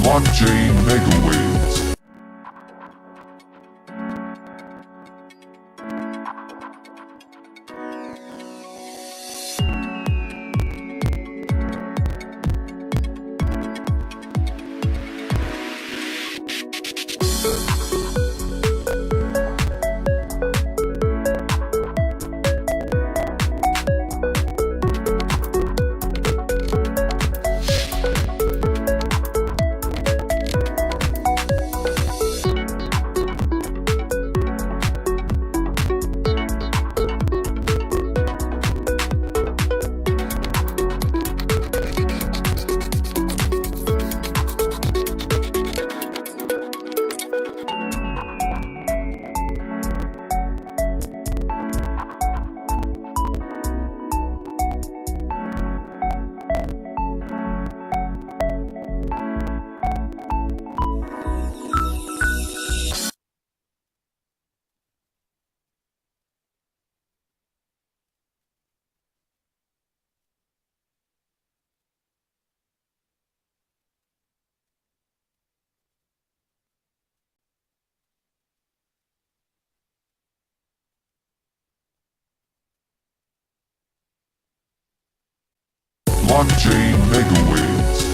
Blockchain Megawaves. blockchain megawaves.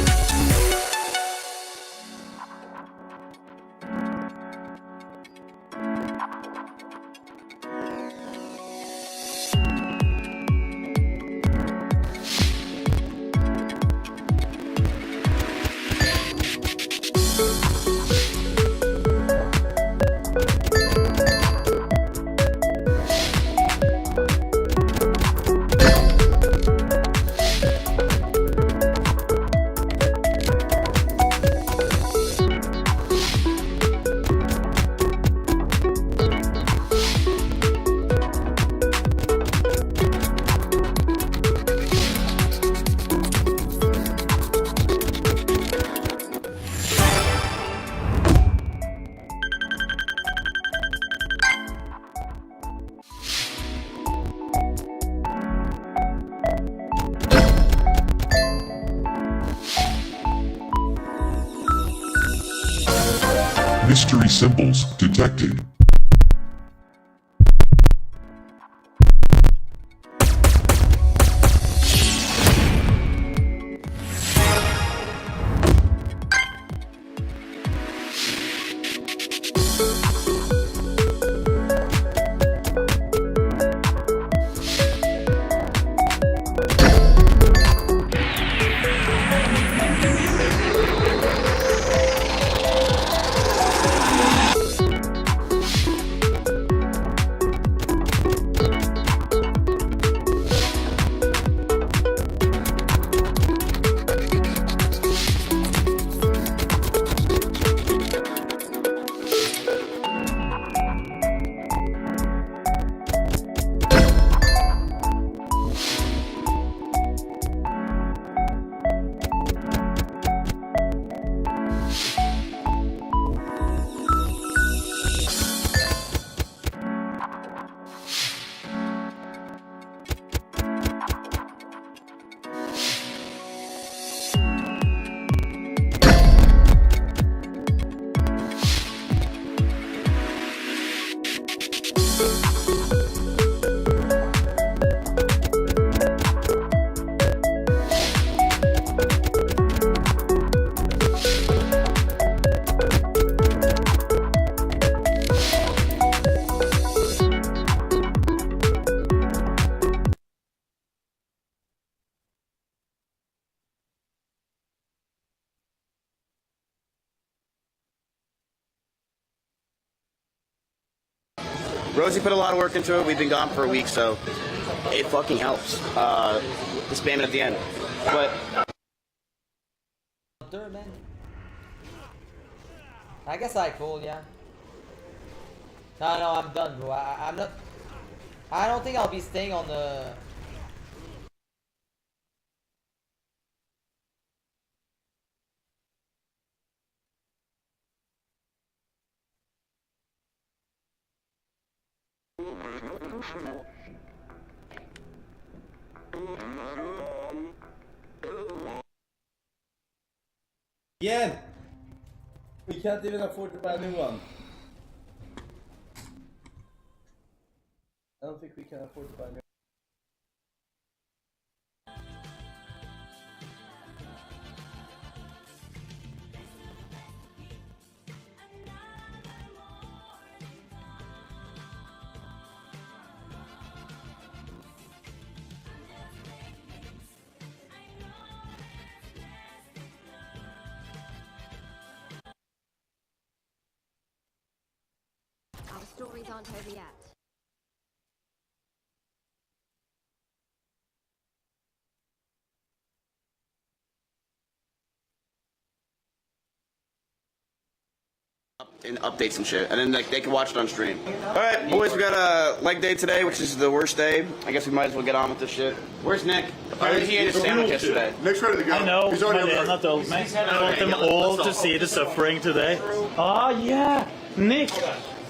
Mystery symbols detected. Rosie put a lot of work into it. We've been gone for a week, so it fucking helps. To spam it at the end. But man. I guess I cool, yeah. No, I'm done, bro. I'm not. I don't think I'll be staying on the. Again! We can't even afford to buy a new one. I don't think we can afford to buy a new one. Our stories aren't over yet. and update some shit, and then like they can watch it on stream. All right, boys, we got a leg day today, which is the worst day. I guess we might as well get on with this shit. Where's Nick? He ate a sandwich yesterday. Nick's ready to go. I know, He's but already they're not told me. I want them all to see the suffering today. Oh yeah, Nick,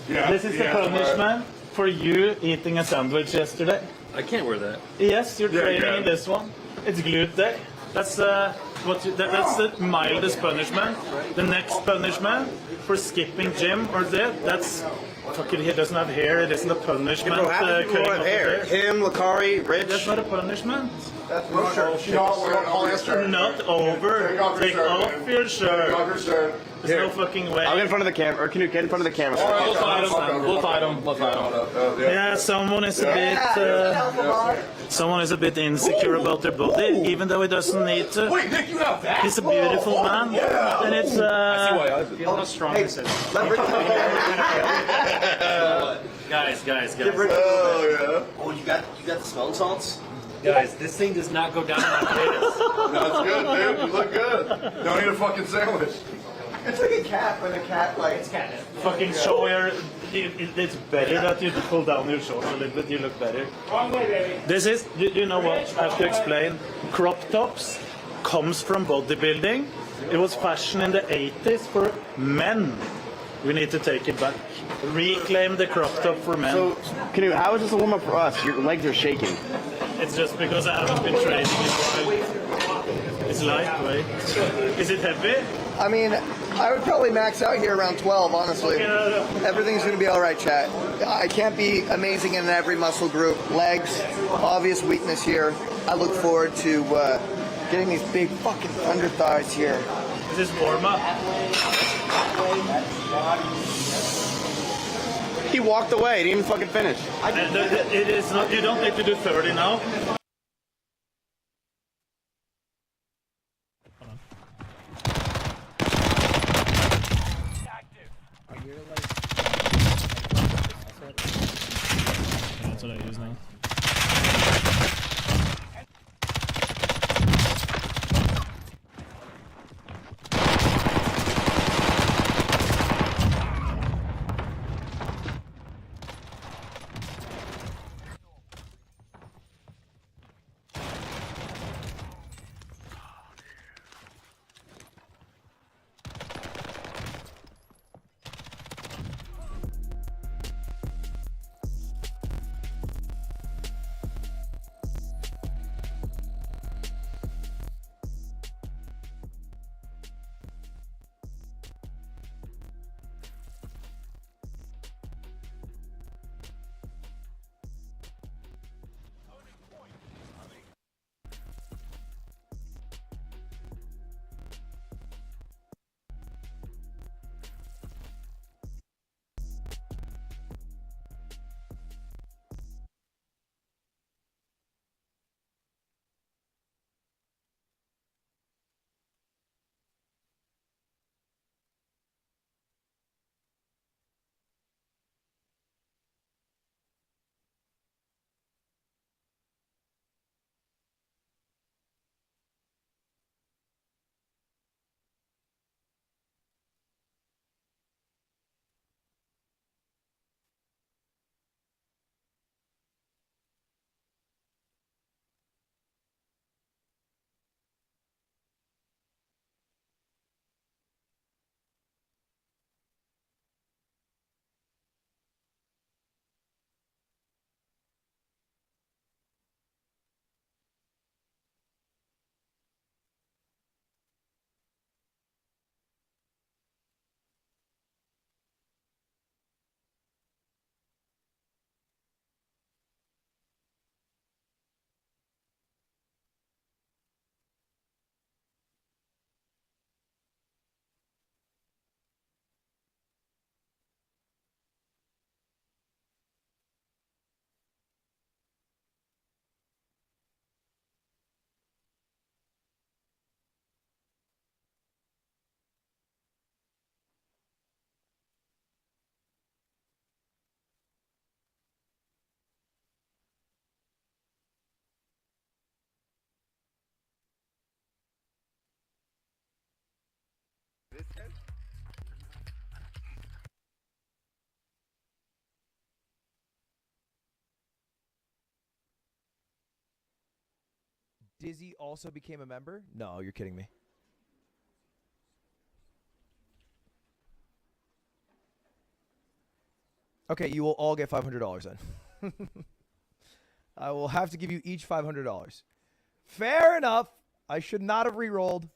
this is the punishment for you eating a sandwich yesterday. I can't wear that. Yes, you're training in this one. It's glute day. That's that's the mildest punishment. The next punishment for skipping gym or that, that's Fucking, he doesn't have hair. It isn't a punishment. Bro, half the people cutting have off hair. the Him, Lakari, Rich. That's not a punishment. That's no shirt. She all polyester. Not over. Take off your shirt. Take off your shirt. There's no fucking way. I'll get in front of the camera. Or can you get in front of the camera? We'll fight him. We'll fight him. We'll fight him. Yeah, someone is a bit. Someone is a bit insecure about their body, even though he doesn't need to. Wait, Nick, you have that? He's a beautiful man, and it's. Feel how strong this is. Guys. Oh, you got the smelling salts? Guys, this thing does not go down like potatoes. That's good, dude. You look good. Don't eat a fucking sandwich. It's like a cat when a cat like. It's catnip. Fucking show your. It's better that you pull down your shorts a little bit. You look better. Wrong way, baby. This is. You know what? I have to explain. Crop tops comes from bodybuilding. It was fashion in the 80s for men. We need to take it back. Reclaim the crop top for men. So, how is this a warm up for us? Your legs are shaking. It's just because I haven't been training in a while. It's lightweight. Is it heavy? I mean, I would probably max out here around 12, honestly. Everything's going to be all right, chat. I can't be amazing in every muscle group. Legs, obvious weakness here. I look forward to getting these big fucking thunder thighs here. Is this warm up? He walked away. He didn't even fucking finish. It is not. You don't need to do 30 now. That's what I use now. Dizzy also became a member? No, you're kidding me. Okay, you will all get $500 then. I will have to give you each $500. Fair enough. I should not have re-rolled.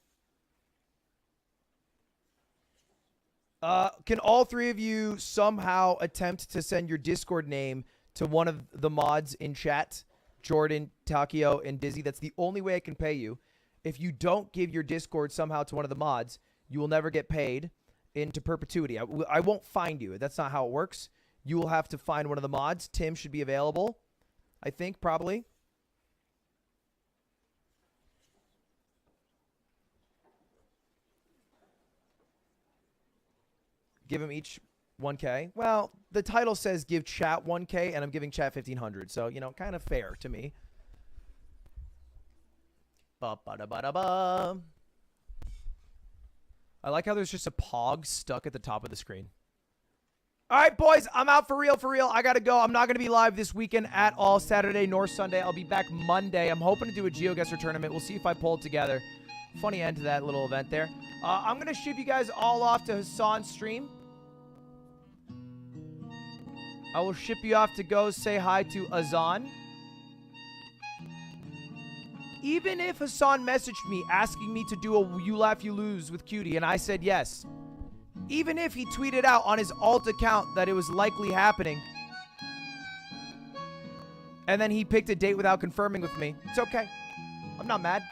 Can all three of you somehow attempt to send your Discord name to one of the mods in chat? Jordan, Takio, and Dizzy. That's the only way I can pay you. If you don't give your Discord somehow to one of the mods, you will never get paid into perpetuity. I won't find you. That's not how it works. You will have to find one of the mods. Tim should be available, I think, probably. Give them each 1K. Well, the title says give chat 1K, and I'm giving chat 1,500. So, you know, kind of fair to me. Ba-ba-da-ba-da-ba. I like how there's just a pog stuck at the top of the screen. All right, boys, I'm out for real, for real. I got to go. I'm not going to be live this weekend at all, Saturday nor Sunday. I'll be back Monday. I'm hoping to do a GeoGuessr tournament. We'll see if I pull it together. Funny end to that little event there. I'm going to ship you guys all off to Hassan's stream. I will ship you off to go say hi to Azan. Even if Hassan messaged me asking me to do a You Laugh, You Lose with Cutie, and I said yes. Even if he tweeted out on his alt account that it was likely happening, and then he picked a date without confirming with me, it's okay. I'm not mad.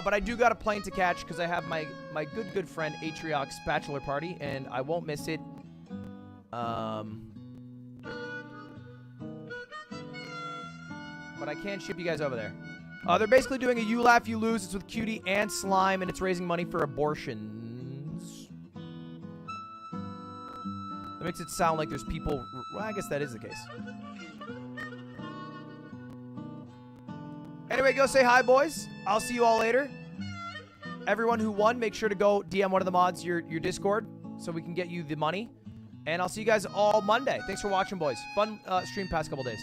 But I do got a plane to catch because I have my good friend Atriox's bachelor party, and I won't miss it. But I can ship you guys over there. They're basically doing a You Laugh, You Lose. It's with Cutie and Slime, and it's raising money for abortions. That makes it sound like there's people... Well, I guess that is the case. Anyway, go say hi, boys. I'll see you all later. Everyone who won, make sure to go DM one of the mods your Discord so we can get you the money. And I'll see you guys all Monday. Thanks for watching, boys. Fun stream past couple days.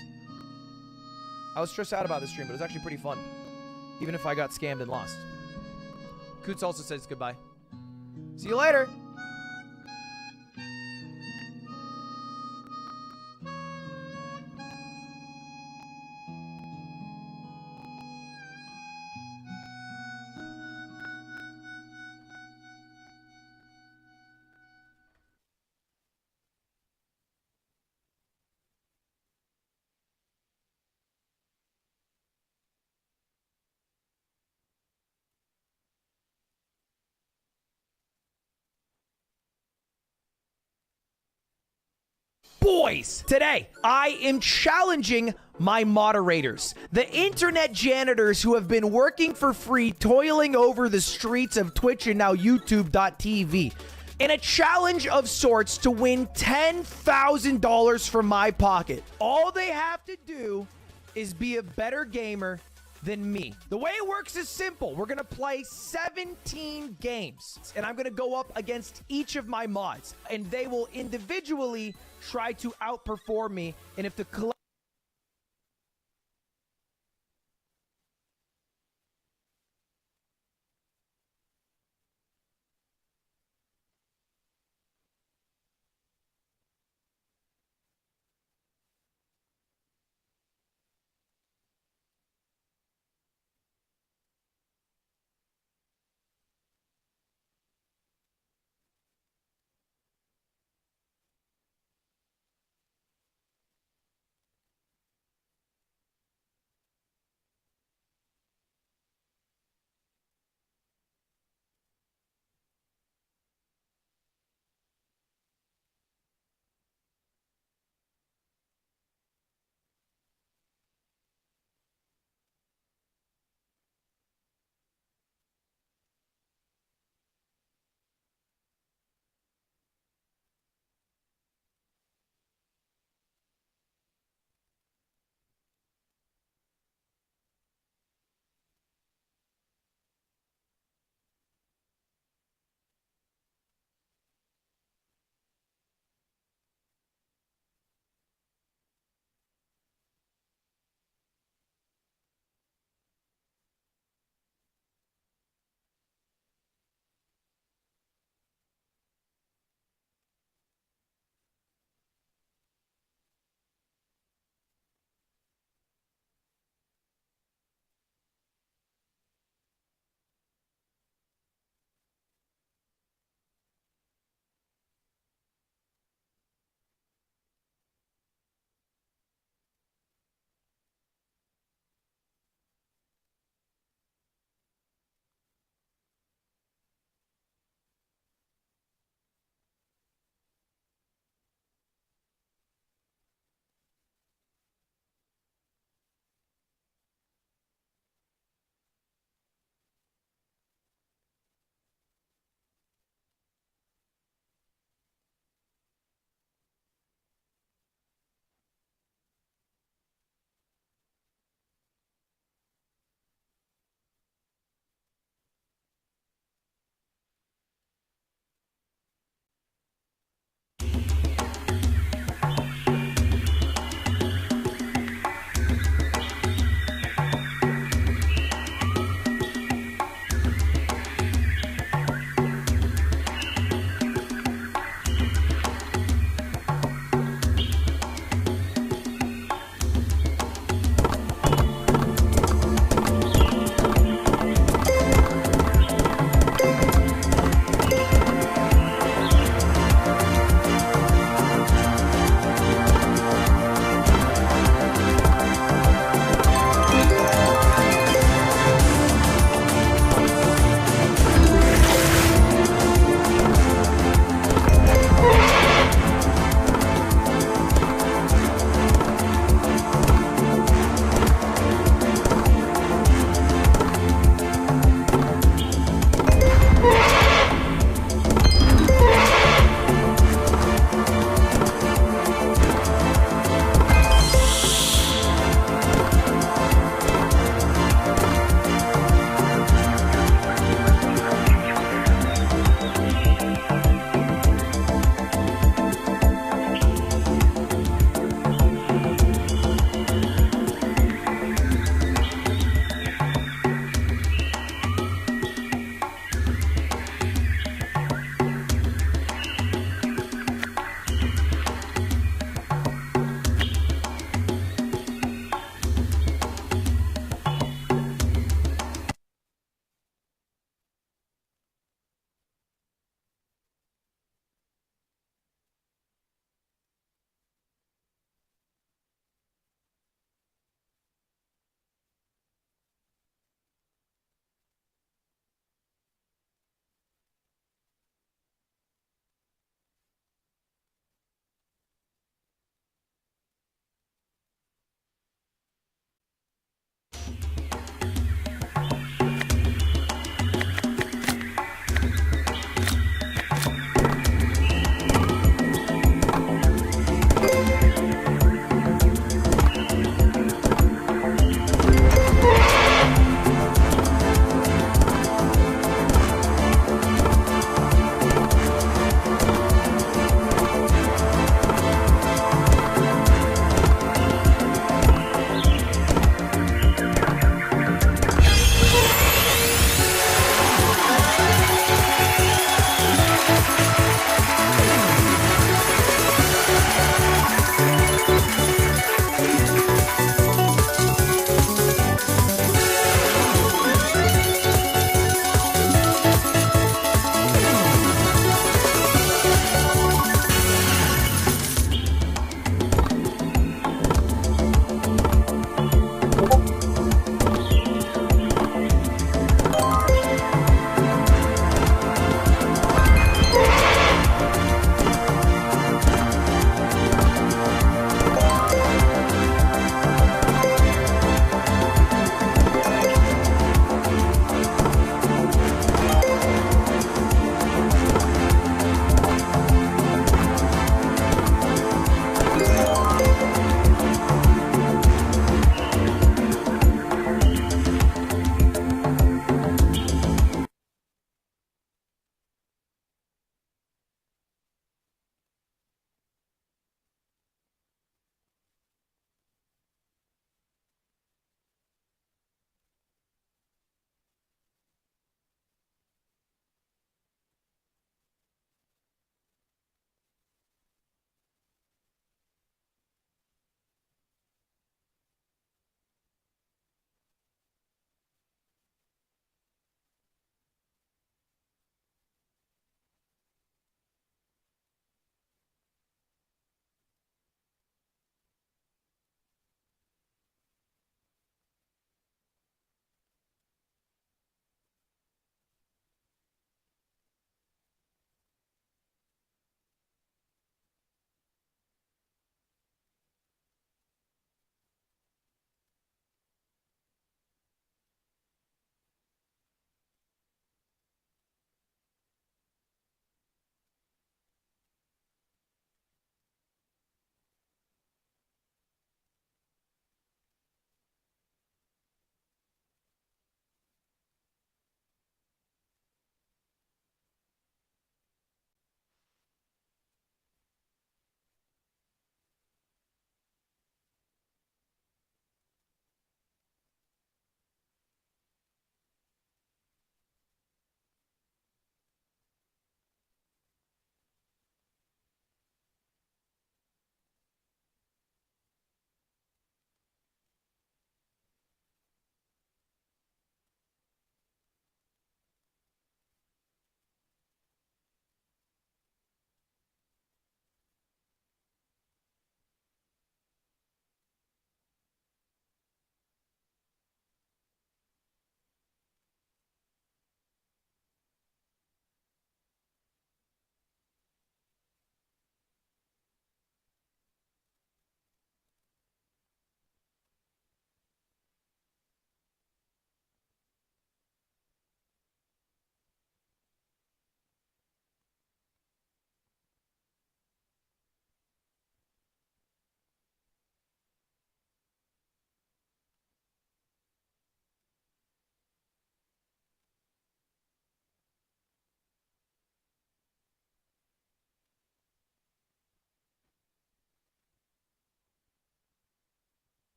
I was stressed out about this stream, but it was actually pretty fun. Even if I got scammed and lost. Coots also says goodbye. See you later. Boys, today I am challenging my moderators, the internet janitors who have been working for free, toiling over the streets of Twitch and now YouTube.tv, in a challenge of sorts to win $10,000 from my pocket. All they have to do is be a better gamer than me. The way it works is simple. We're gonna play 17 games, and I'm gonna go up against each of my mods, and they will individually try to outperform me, and if the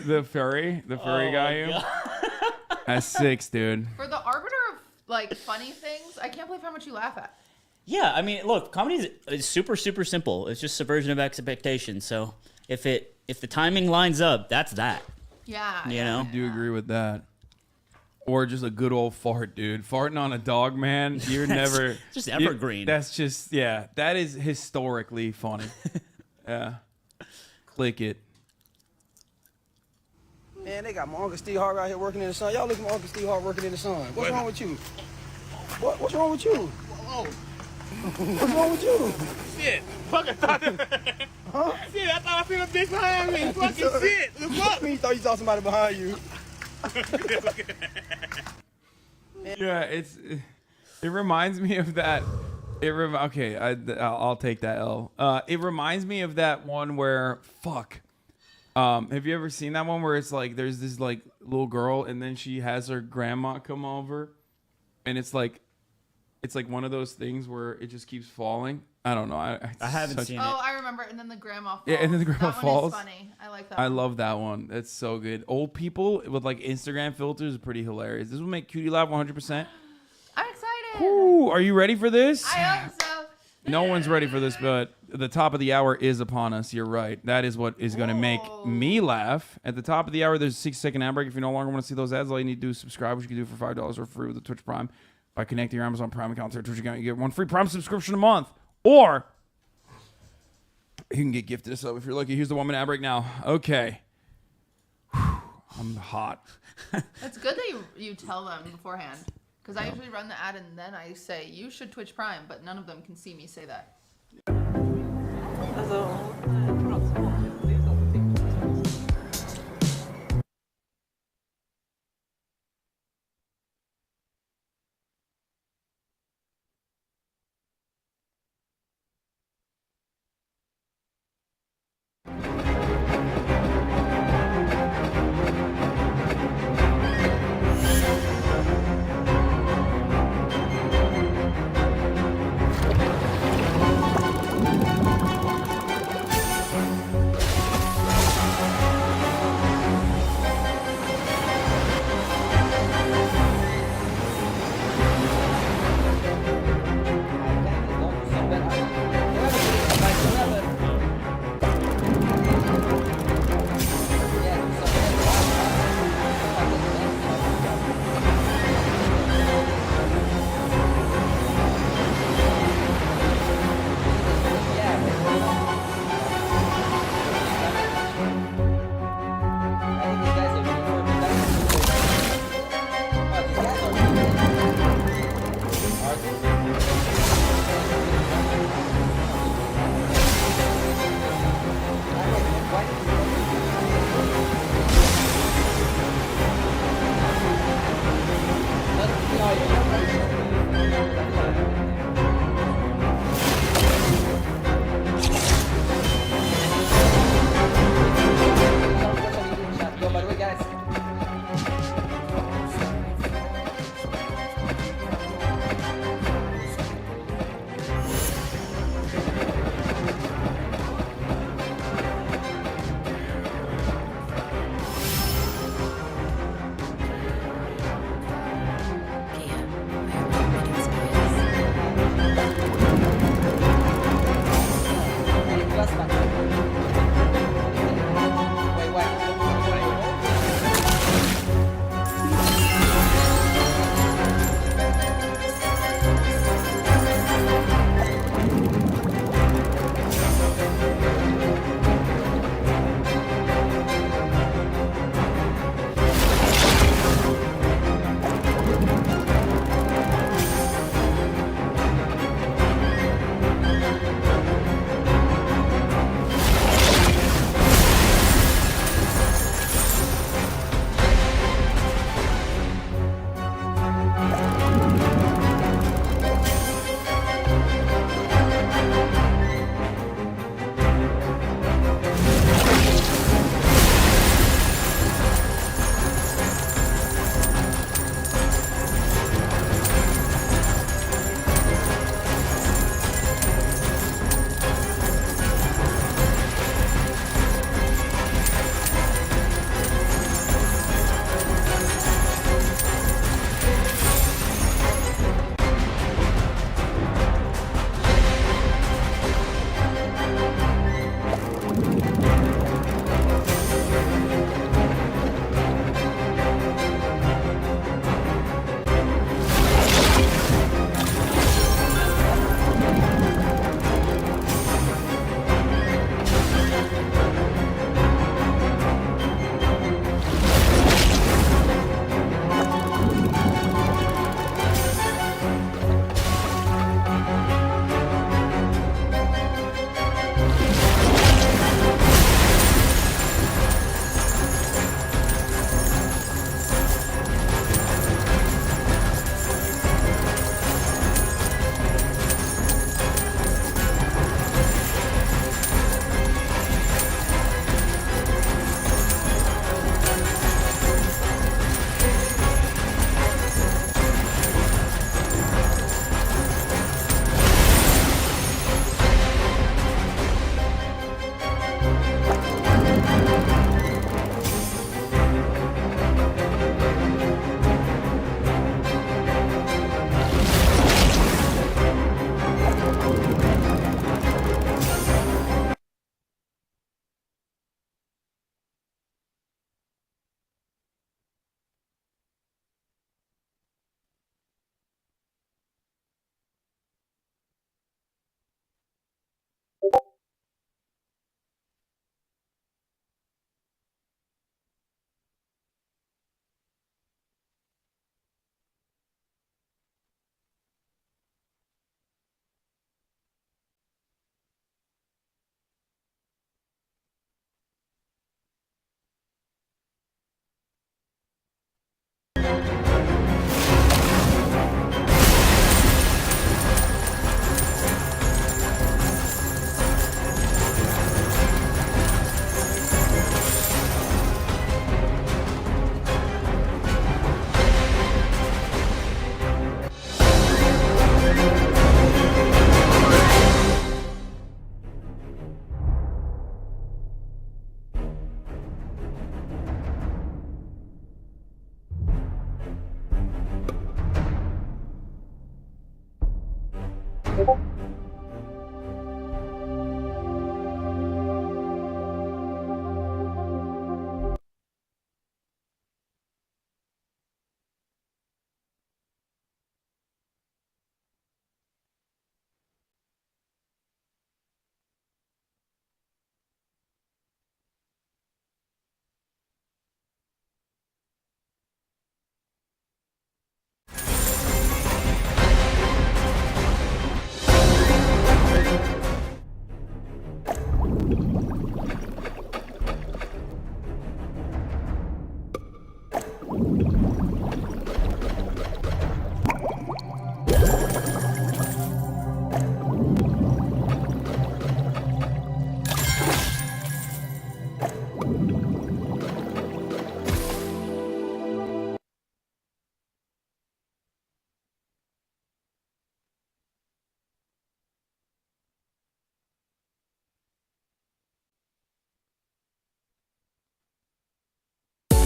The furry guy. That's 6, dude. For the arbiter of like funny things, I can't believe how much you laugh at. Yeah, I mean, look, comedy is super simple. It's just subversion of expectations. So if the timing lines up, that's that. Yeah. You know? I do agree with that. Or just a good old fart, dude. Farting on a dog, man. You're never just evergreen. That's just that is historically funny. Yeah. Click it. Man, they got my Uncle Steve Hart out here working in the sun. Y'all look at my Uncle Steve Hart working in the sun. What's wrong with you? What's wrong with you? Whoa. What's wrong with you? Shit. Fucking thought huh? Shit, I thought I seen a bitch behind me. Fucking shit. The fuck? You thought you saw somebody behind you. Yeah, it reminds me of that. Okay, I'll take that L. It reminds me of that one where have you ever seen that one where it's like there's this like little girl and then she has her grandma come over, and it's like one of those things where it just keeps falling. I don't know. I haven't seen it. Oh, I remember. And then the grandma falls. Yeah, and then the grandma that falls. One is funny. I like that. I love that one. That's so good. Old people with like Instagram filters is pretty hilarious. This will make Cutie laugh 100%. I'm excited. Ooh, are you ready for this? I hope so. No one's ready for this, but the top of the hour is upon us. You're right. That is what is going to make me laugh. At the top of the hour, there's a 6-second ad break. If you no longer want to see those ads, all you need to do is subscribe, which you can do for $5 or free with the Twitch Prime. By connecting your Amazon Prime account to your Twitch account, you get 1 free Prime subscription a month. Or you can get gifted a sub if you're lucky. Here's the 1 minute ad break now. Okay. Whew, I'm hot. It's good that you tell them beforehand. Because I usually run the ad and then I say, you should Twitch Prime, but none of them can see me say that.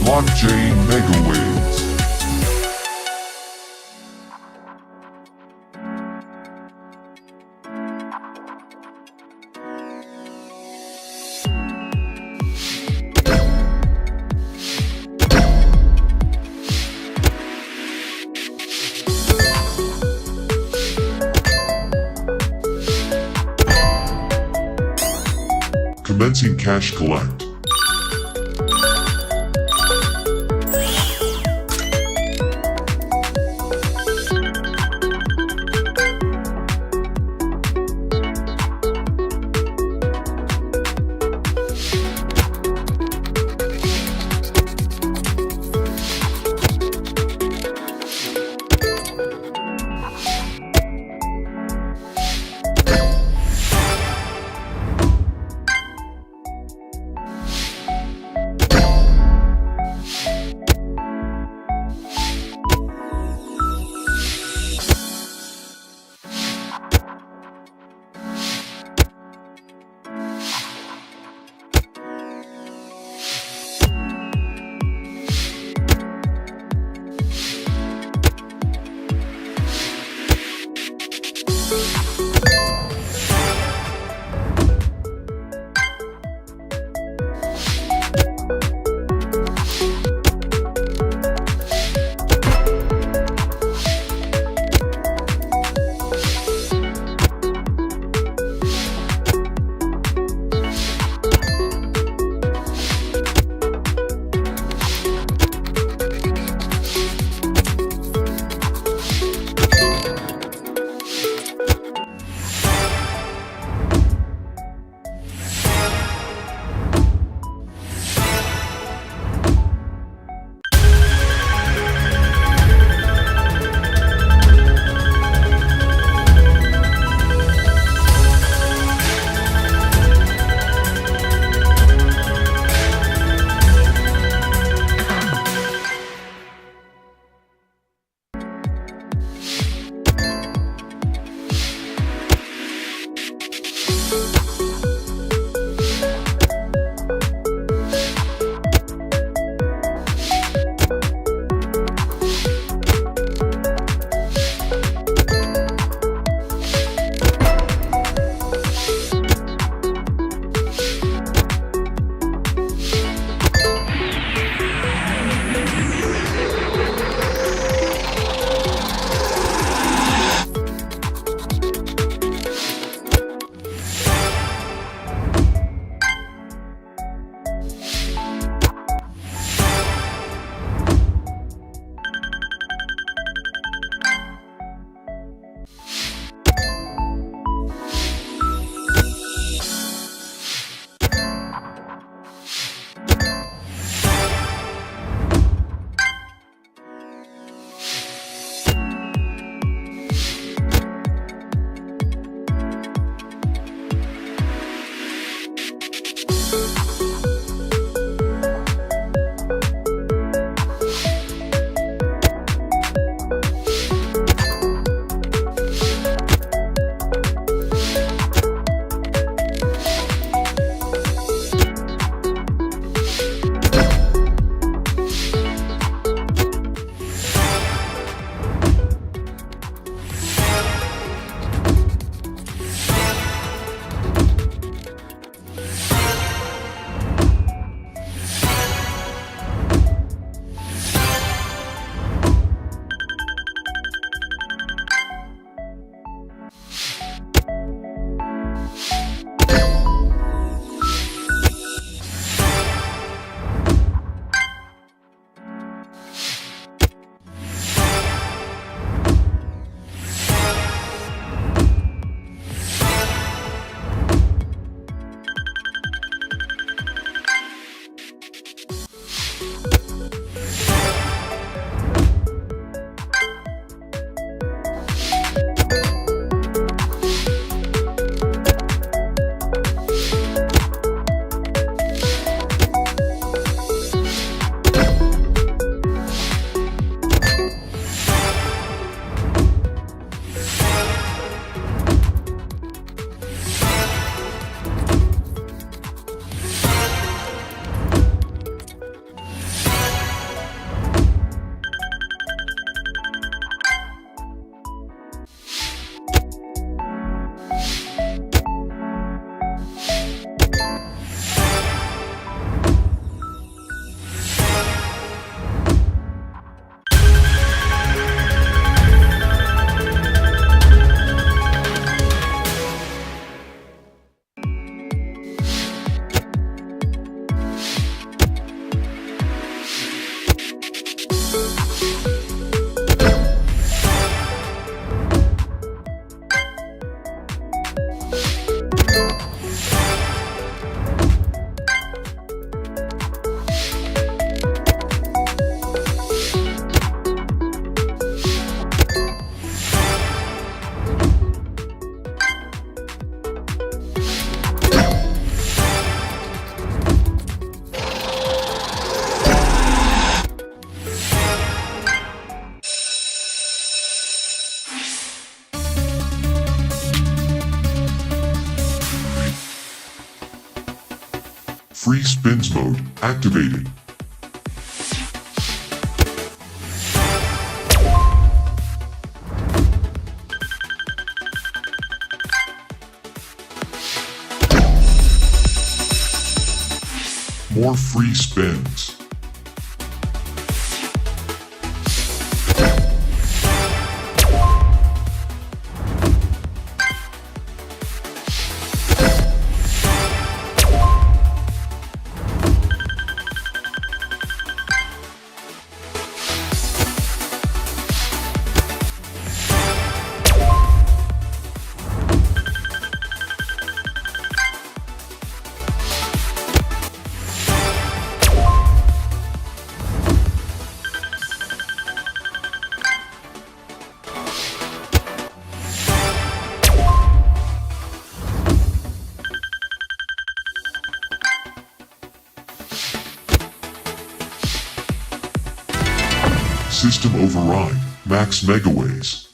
Blockchain megawaves. Commencing cash collect. Free spins mode activated. More free spins. System override, max megaways.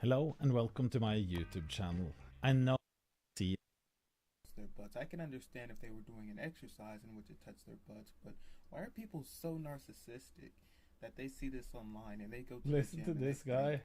Hello and welcome to my YouTube channel. I know see their butts. I can understand if they were doing an exercise in which it touched their butts, but why are people so narcissistic that they see this online and they go to listen the to gym this and they guy.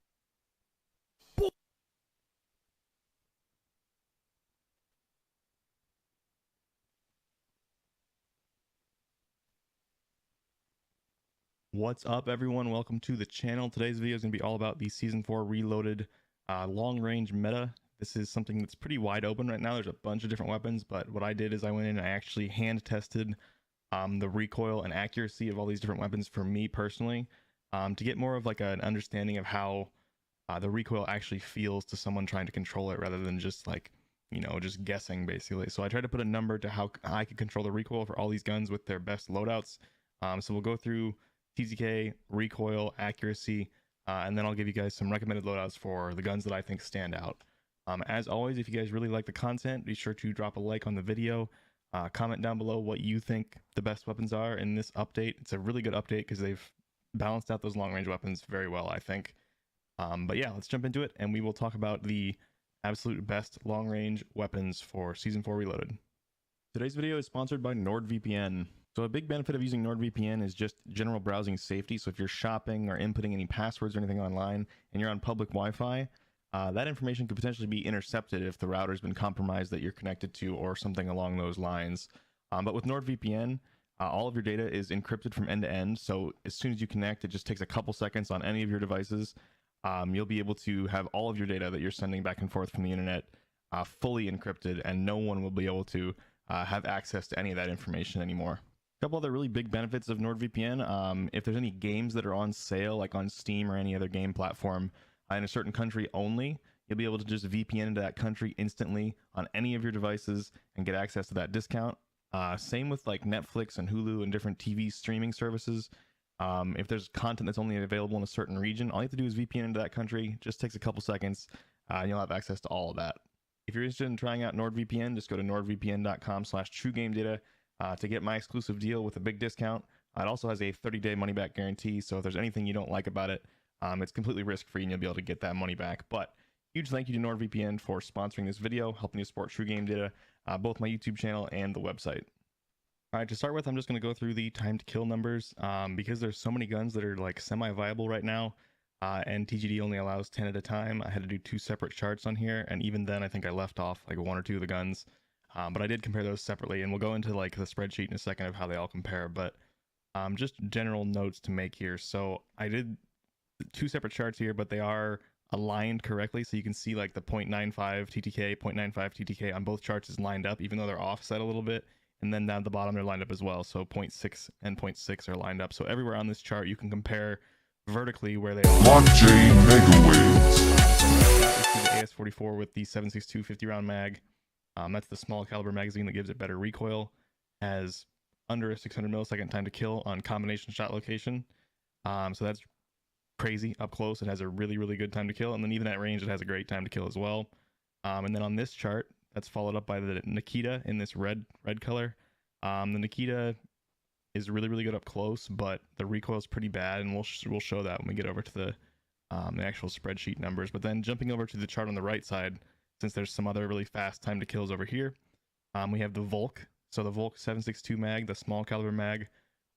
What's up, everyone? Welcome to the channel. Today's video is going to be all about the Season 4 Reloaded long-range meta. This is something that's pretty wide open right now. There's a bunch of different weapons, but what I did is I went in and I actually hand-tested the recoil and accuracy of all these different weapons for me personally, to get more of like an understanding of how the recoil actually feels to someone trying to control it rather than just like, you know, just guessing basically. So I tried to put a number to how I could control the recoil for all these guns with their best loadouts. So we'll go through TZK, recoil, accuracy, and then I'll give you guys some recommended loadouts for the guns that I think stand out. As always, if you guys really like the content, be sure to drop a like on the video, comment down below what you think the best weapons are in this update. It's a really good update because they've balanced out those long-range weapons very well, I think. But yeah, let's jump into it, and we will talk about the absolute best long-range weapons for Season 4 Reloaded. Today's video is sponsored by NordVPN. So a big benefit of using NordVPN is just general browsing safety. So if you're shopping or inputting any passwords or anything online and you're on public Wi-Fi, that information could potentially be intercepted if the router's been compromised that you're connected to or something along those lines. But with NordVPN, all of your data is encrypted from end to end. So as soon as you connect, it just takes a couple seconds on any of your devices. You'll be able to have all of your data that you're sending back and forth from the internet fully encrypted, and no one will be able to have access to any of that information anymore. A couple other really big benefits of NordVPN. If there's any games that are on sale, like on Steam or any other game platform in a certain country only, you'll be able to just VPN into that country instantly on any of your devices and get access to that discount. Same with like Netflix and Hulu and different TV streaming services. If there's content that's only available in a certain region, all you have to do is VPN into that country. Just takes a couple seconds, and you'll have access to all of that. If you're interested in trying out NordVPN, just go to nordvpn.com/truegamedata to get my exclusive deal with a big discount. It also has a 30-day money-back guarantee, so if there's anything you don't like about it, it's completely risk-free and you'll be able to get that money back. But huge thank you to NordVPN for sponsoring this video, helping you support True Game Data, both my YouTube channel and the website. All right, to start with, I'm just going to go through the time to kill numbers because there's so many guns that are like semi-viable right now, and TGD only allows 10 at a time. I had to do 2 separate charts on here, and even then I think I left off like 1 or 2 of the guns. But I did compare those separately, and we'll go into like the spreadsheet in a second of how they all compare. But just general notes to make here. So I did 2 separate charts here, but they are aligned correctly. So you can see like the 0.95 TTK, 0.95 TTK on both charts is lined up, even though they're offset a little bit. And then down at the bottom, they're lined up as well. So 0.6 and 0.6 are lined up. So everywhere on this chart, you can compare vertically where they are. Blockchain megawaves. This is the AS44 with the 7.62 50-round mag. That's the small caliber magazine that gives it better recoil, has under a 600 millisecond time to kill on combination shot location. So that's crazy up close. It has a really, really good time to kill. And then even at range, it has a great time to kill as well. And then on this chart, that's followed up by the Nikita in this red color. The Nikita is really, really good up close, but the recoil is pretty bad. And we'll show that when we get over to the actual spreadsheet numbers. But then jumping over to the chart on the right side, since there's some other really fast time to kills over here, we have the Volk. So the Volk 7.62 mag, the small caliber mag,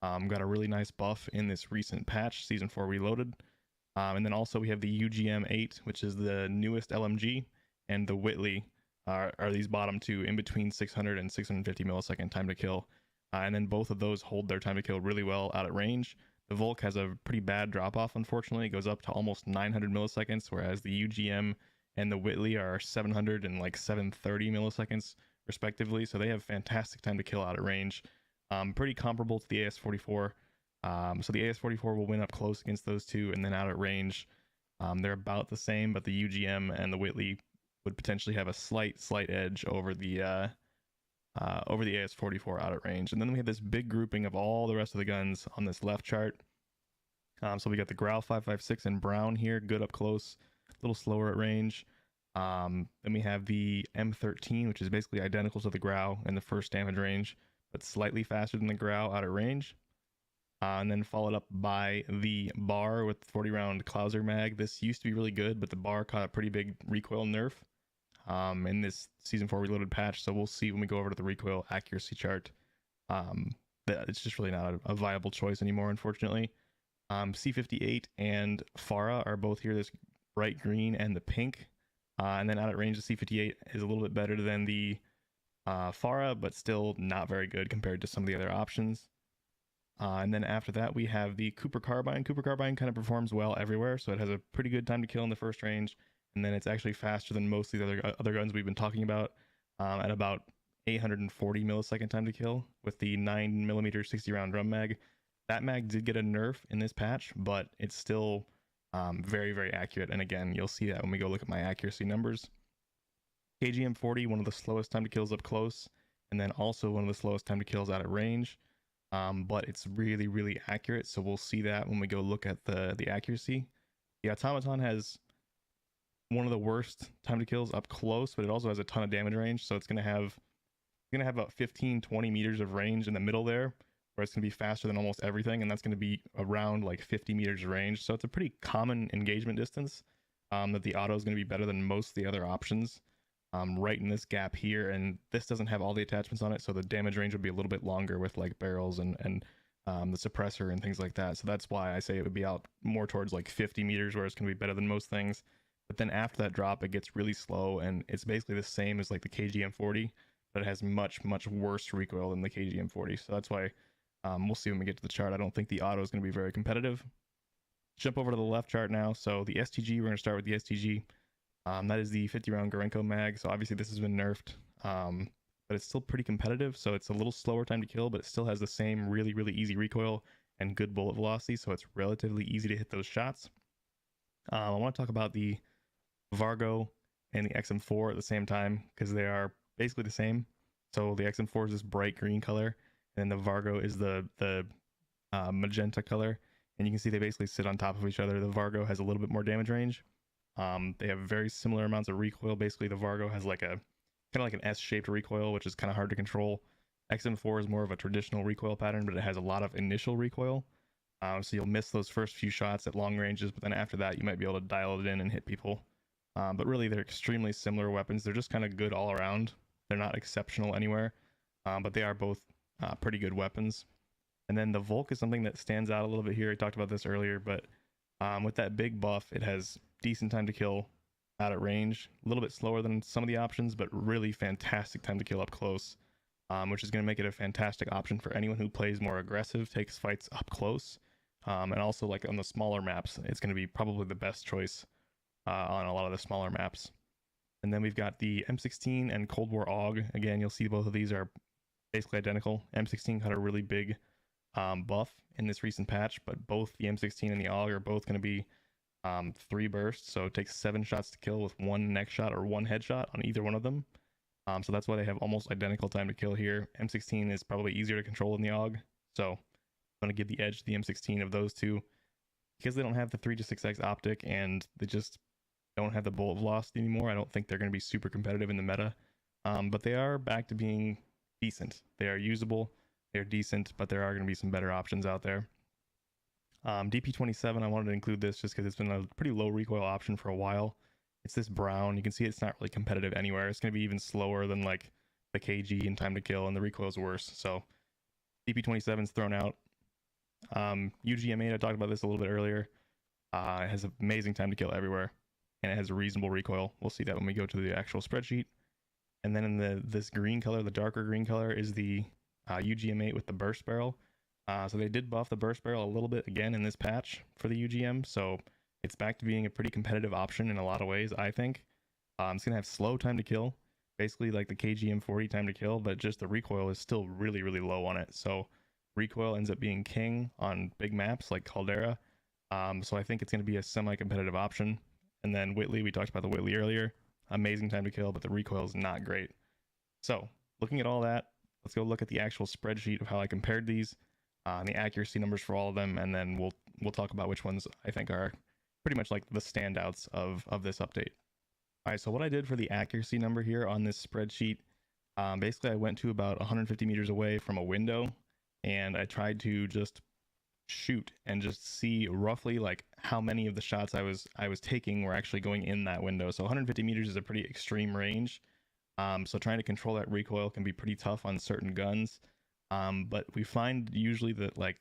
got a really nice buff in this recent patch, Season 4 Reloaded. And then also we have the UGM-8, which is the newest LMG, and the Whitley are these bottom 2 in between 600 and 650 millisecond time to kill. And then both of those hold their time to kill really well out at range. The Volk has a pretty bad drop off, unfortunately. It goes up to almost 900 milliseconds, whereas the UGM and the Whitley are 700 and like 730 milliseconds respectively. So they have fantastic time to kill out at range. Pretty comparable to the AS44. So the AS44 will win up close against those 2, and then out at range, they're about the same, but the UGM and the Whitley would potentially have a slight edge over the AS44 out at range. And then we have this big grouping of all the rest of the guns on this left chart. So we got the Grau 5.56 in brown here, good up close, a little slower at range. Then we have the M13, which is basically identical to the Grau in the first damage range, but slightly faster than the Grau out at range. and then followed up by the bar with 40 round Clouser mag. This used to be really good, but the bar caught a pretty big recoil nerf in this Season 4 Reloaded patch, so we'll see when we go over to the recoil accuracy chart. That it's just really not a viable choice anymore, unfortunately. C58 and Farah are both here, this bright green and the pink. And then out at range, the C58 is a little bit better than the Farah, but still not very good compared to some of the other options. And then after that, we have the Cooper Carbine. Cooper Carbine kind of performs well everywhere, so it has a pretty good time to kill in the first range. And then it's actually faster than most of the other guns we've been talking about, at about 840 millisecond time to kill with the 9mm 60 round drum mag. That mag did get a nerf in this patch, but it's still very, very accurate. And again, you'll see that when we go look at my accuracy numbers. KGM40, one of the slowest time to kills up close, and then also one of the slowest time to kills out at range. But it's really, really accurate, so we'll see that when we go look at the accuracy. The Automaton has one of the worst time to kills up close, but it also has a ton of damage range, so it's gonna have about 15-20 meters of range in the middle there, where it's gonna be faster than almost everything, and that's gonna be around like 50 meters of range. So it's a pretty common engagement distance, that the auto is gonna be better than most of the other options. Right in this gap here, and this doesn't have all the attachments on it, so the damage range would be a little bit longer with like barrels and the suppressor and things like that. So that's why I say it would be out more towards like 50 meters, where it's going to be better than most things. But then after that drop, it gets really slow, and it's basically the same as like the KGM40, but it has much, much worse recoil than the KGM40. So that's why we'll see when we get to the chart. I don't think the auto is going to be very competitive. Jump over to the left chart now. So the STG, we're going to start with the STG. That is the 50 round Gorenko mag, so obviously this has been nerfed, but it's still pretty competitive, so it's a little slower time to kill, but it still has the same really, really easy recoil and good bullet velocity, so it's relatively easy to hit those shots. I want to talk about the Vargo and the XM4 at the same time, because they are basically the same. So the XM4 is this bright green color, and then the Vargo is the magenta color, and you can see they basically sit on top of each other. The Vargo has a little bit more damage range. They have very similar amounts of recoil. Basically, the Vargo has like kind of like an S-shaped recoil, which is kind of hard to control. XM4 is more of a traditional recoil pattern, but it has a lot of initial recoil. So you'll miss those first few shots at long ranges, but then after that, you might be able to dial it in and hit people. But really, they're extremely similar weapons. They're just kind of good all around. They're not exceptional anywhere, but they are both pretty good weapons. And then the Volk is something that stands out a little bit here. I talked about this earlier, but with that big buff, it has decent time to kill out at range, a little bit slower than some of the options, but really fantastic time to kill up close, which is going to make it a fantastic option for anyone who plays more aggressive, takes fights up close, and also like on the smaller maps, it's going to be probably the best choice on a lot of the smaller maps. And then we've got the M16 and Cold War AUG. Again, you'll see both of these are basically identical. M16 had a really big buff in this recent patch, but both the M16 and the AUG are both going to be 3 bursts, so it takes 7 shots to kill with 1 neck shot or 1 headshot on either one of them. So that's why they have almost identical time to kill here. M16 is probably easier to control than the AUG, so I'm going to give the edge to the M16 of those two. Because they don't have the 3 to 6x optic and they just don't have the bullet velocity anymore, I don't think they're going to be super competitive in the meta. But they are back to being decent. They are usable, they're decent, but there are going to be some better options out there. DP27, I wanted to include this just because it's been a pretty low recoil option for a while. It's this brown. You can see it's not really competitive anywhere. It's going to be even slower than like the KG in time to kill, and the recoil is worse. So DP27 is thrown out. UGM8, I talked about this a little bit earlier. It has amazing time to kill everywhere, and it has a reasonable recoil. We'll see that when we go to the actual spreadsheet. And then in this green color, the darker green color, is the UGM8 with the burst barrel. So they did buff the burst barrel a little bit again in this patch for the UGM, so it's back to being a pretty competitive option in a lot of ways, I think. It's going to have slow time to kill, basically like the KGM40 time to kill, but just the recoil is still really, really low on it. So recoil ends up being king on big maps like Caldera. So I think it's going to be a semi-competitive option. And then Whitley, we talked about the Whitley earlier. Amazing time to kill, but the recoil is not great. So looking at all that, let's go look at the actual spreadsheet of how I compared these. The accuracy numbers for all of them, and then we'll talk about which ones I think are pretty much like the standouts of this update. All right, so what I did for the accuracy number here on this spreadsheet, basically I went to about 150 meters away from a window, and I tried to just shoot and just see roughly like how many of the shots I was taking were actually going in that window. So 150 meters is a pretty extreme range. So trying to control that recoil can be pretty tough on certain guns. But we find usually that like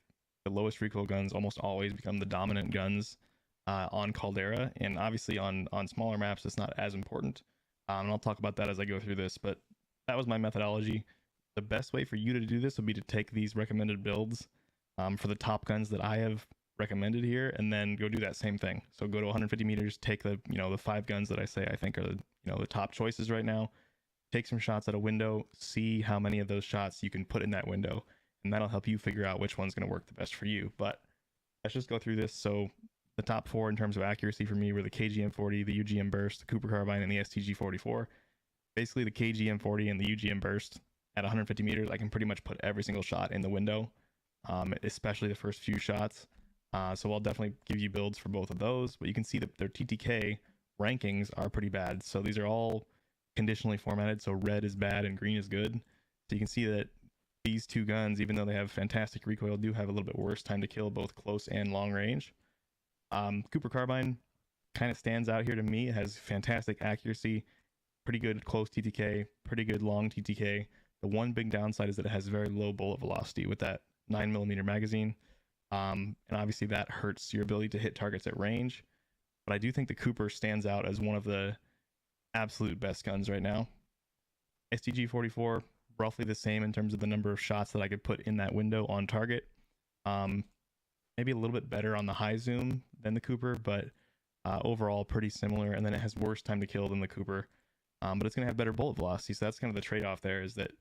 the lowest recoil guns almost always become the dominant guns on Caldera, and obviously on smaller maps it's not as important. And I'll talk about that as I go through this, but that was my methodology. The best way for you to do this would be to take these recommended builds for the top guns that I have recommended here, and then go do that same thing. So go to 150 meters, take the the 5 guns that I say I think are the the top choices right now. Take some shots at a window, see how many of those shots you can put in that window, and that'll help you figure out which one's going to work the best for you. But let's just go through this. So the top 4 in terms of accuracy for me were the KGM40, the UGM Burst, the Cooper Carbine, and the STG44. Basically, the KGM40 and the UGM Burst at 150 meters, I can pretty much put every single shot in the window, especially the first few shots. So I'll definitely give you builds for both of those, but you can see that their TTK rankings are pretty bad. So these are all conditionally formatted, so red is bad and green is good. So you can see that these 2 guns, even though they have fantastic recoil, do have a little bit worse time to kill, both close and long range. Cooper Carbine kind of stands out here to me. It has fantastic accuracy, pretty good close TTK, pretty good long TTK. The one big downside is that it has very low bullet velocity with that 9mm magazine, and obviously that hurts your ability to hit targets at range. But I do think the Cooper stands out as one of the absolute best guns right now. STG44, roughly the same in terms of the number of shots that I could put in that window on target. Maybe a little bit better on the high zoom than the Cooper, but overall pretty similar. And then it has worse time to kill than the Cooper, but it's going to have better bullet velocity. So that's kind of the trade-off there, is that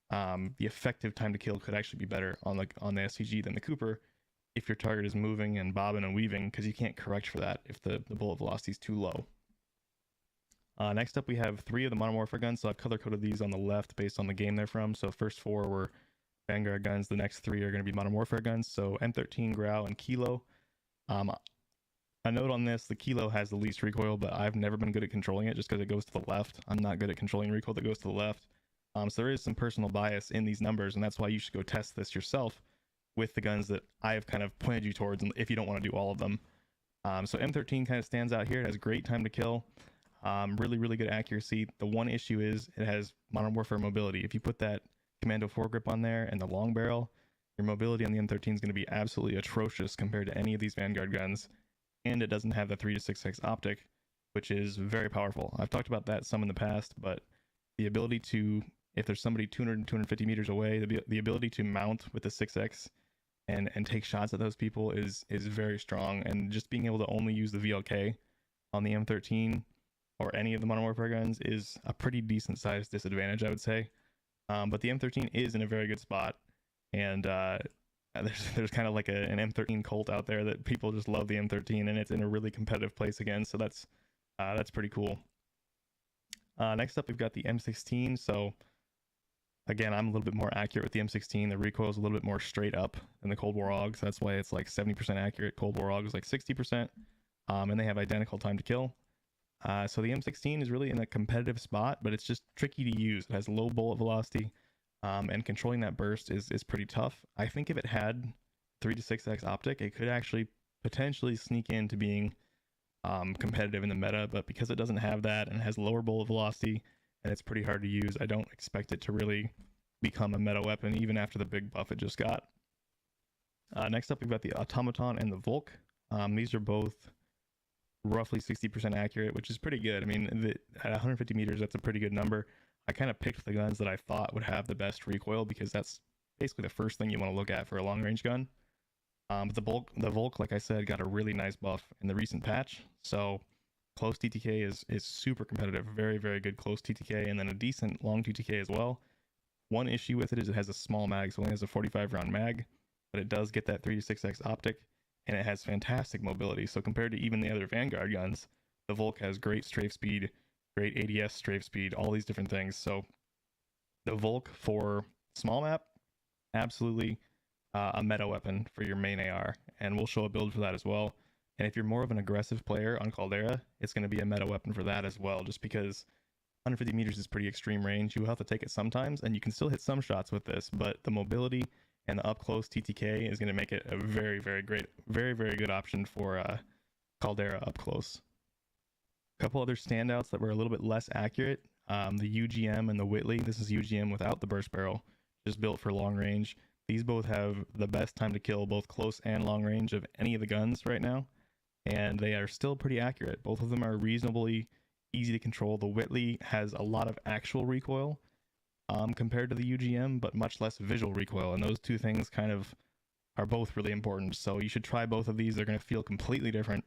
the effective time to kill could actually be better on the STG than the Cooper if your target is moving and bobbing and weaving, because you can't correct for that if the bullet velocity is too low. Next up, we have 3 of the Modern Warfare guns. So I've color-coded these on the left based on the game they're from. So first 4 were Vanguard guns. The next 3 are going to be Modern Warfare guns. So M13, Grau, and Kilo. A note on this, the Kilo has the least recoil, but I've never been good at controlling it just because it goes to the left. I'm not good at controlling recoil that goes to the left. So there is some personal bias in these numbers, and that's why you should go test this yourself with the guns that I have kind of pointed you towards, if you don't want to do all of them. So M13 kind of stands out here. It has great time to kill. Really, really good accuracy. The one issue is it has Modern Warfare mobility. If you put that Commando foregrip on there and the long barrel, your mobility on the M13 is going to be absolutely atrocious compared to any of these Vanguard guns. And it doesn't have the 3 to 6x optic, which is very powerful. I've talked about that some in the past, but the ability to, if there's somebody 200 250 meters away, the ability to mount with the 6x and take shots at those people is very strong. And just being able to only use the VLK on the M13 or any of the Modern Warfare guns is a pretty decent sized disadvantage, I would say. But the M13 is in a very good spot, and there's kind of like an M13 cult out there that people just love the M13, and it's in a really competitive place again, so that's pretty cool. Next up, we've got the M16. So again, I'm a little bit more accurate with the M16. The recoil is a little bit more straight up than the Cold War AUGs. That's why it's like 70% accurate. Cold War AUG is like 60%, and they have identical time to kill. So the M16 is really in a competitive spot, but it's just tricky to use. It has low bullet velocity, and controlling that burst is pretty tough. I think if it had 3 to 6x optic, it could actually potentially sneak into being competitive in the meta, but because it doesn't have that and it has lower bullet velocity and it's pretty hard to use, I don't expect it to really become a meta weapon even after the big buff it just got. Next up, we've got the Automaton and the Volk. These are both roughly 60% accurate, which is pretty good. I mean, at 150 meters, that's a pretty good number. I kind of picked the guns that I thought would have the best recoil because that's basically the first thing you want to look at for a long range gun. But the Volk, like I said, got a really nice buff in the recent patch. So close TTK is super competitive. Very, very good close TTK, and then a decent long TTK as well. One issue with it is it has a small mag, so it only has a 45 round mag, but it does get that 3 to 6x optic, and it has fantastic mobility. So compared to even the other Vanguard guns, the Volk has great strafe speed, great ADS strafe speed, all these different things. So the Volk for small map, absolutely a meta weapon for your main AR, and we'll show a build for that as well. And if you're more of an aggressive player on Caldera, it's going to be a meta weapon for that as well, just because 150 meters is pretty extreme range. You will have to take it sometimes, and you can still hit some shots with this, but the mobility and the up close TTK is going to make it a very, very great, very, very good option for Caldera up close. A couple other standouts that were a little bit less accurate, the UGM and the Whitley. This is UGM without the burst barrel, just built for long range. These both have the best time to kill, both close and long range, of any of the guns right now, and they are still pretty accurate. Both of them are reasonably easy to control. The Whitley has a lot of actual recoil compared to the UGM, but much less visual recoil, and those two things kind of are both really important. So you should try both of these. They're going to feel completely different,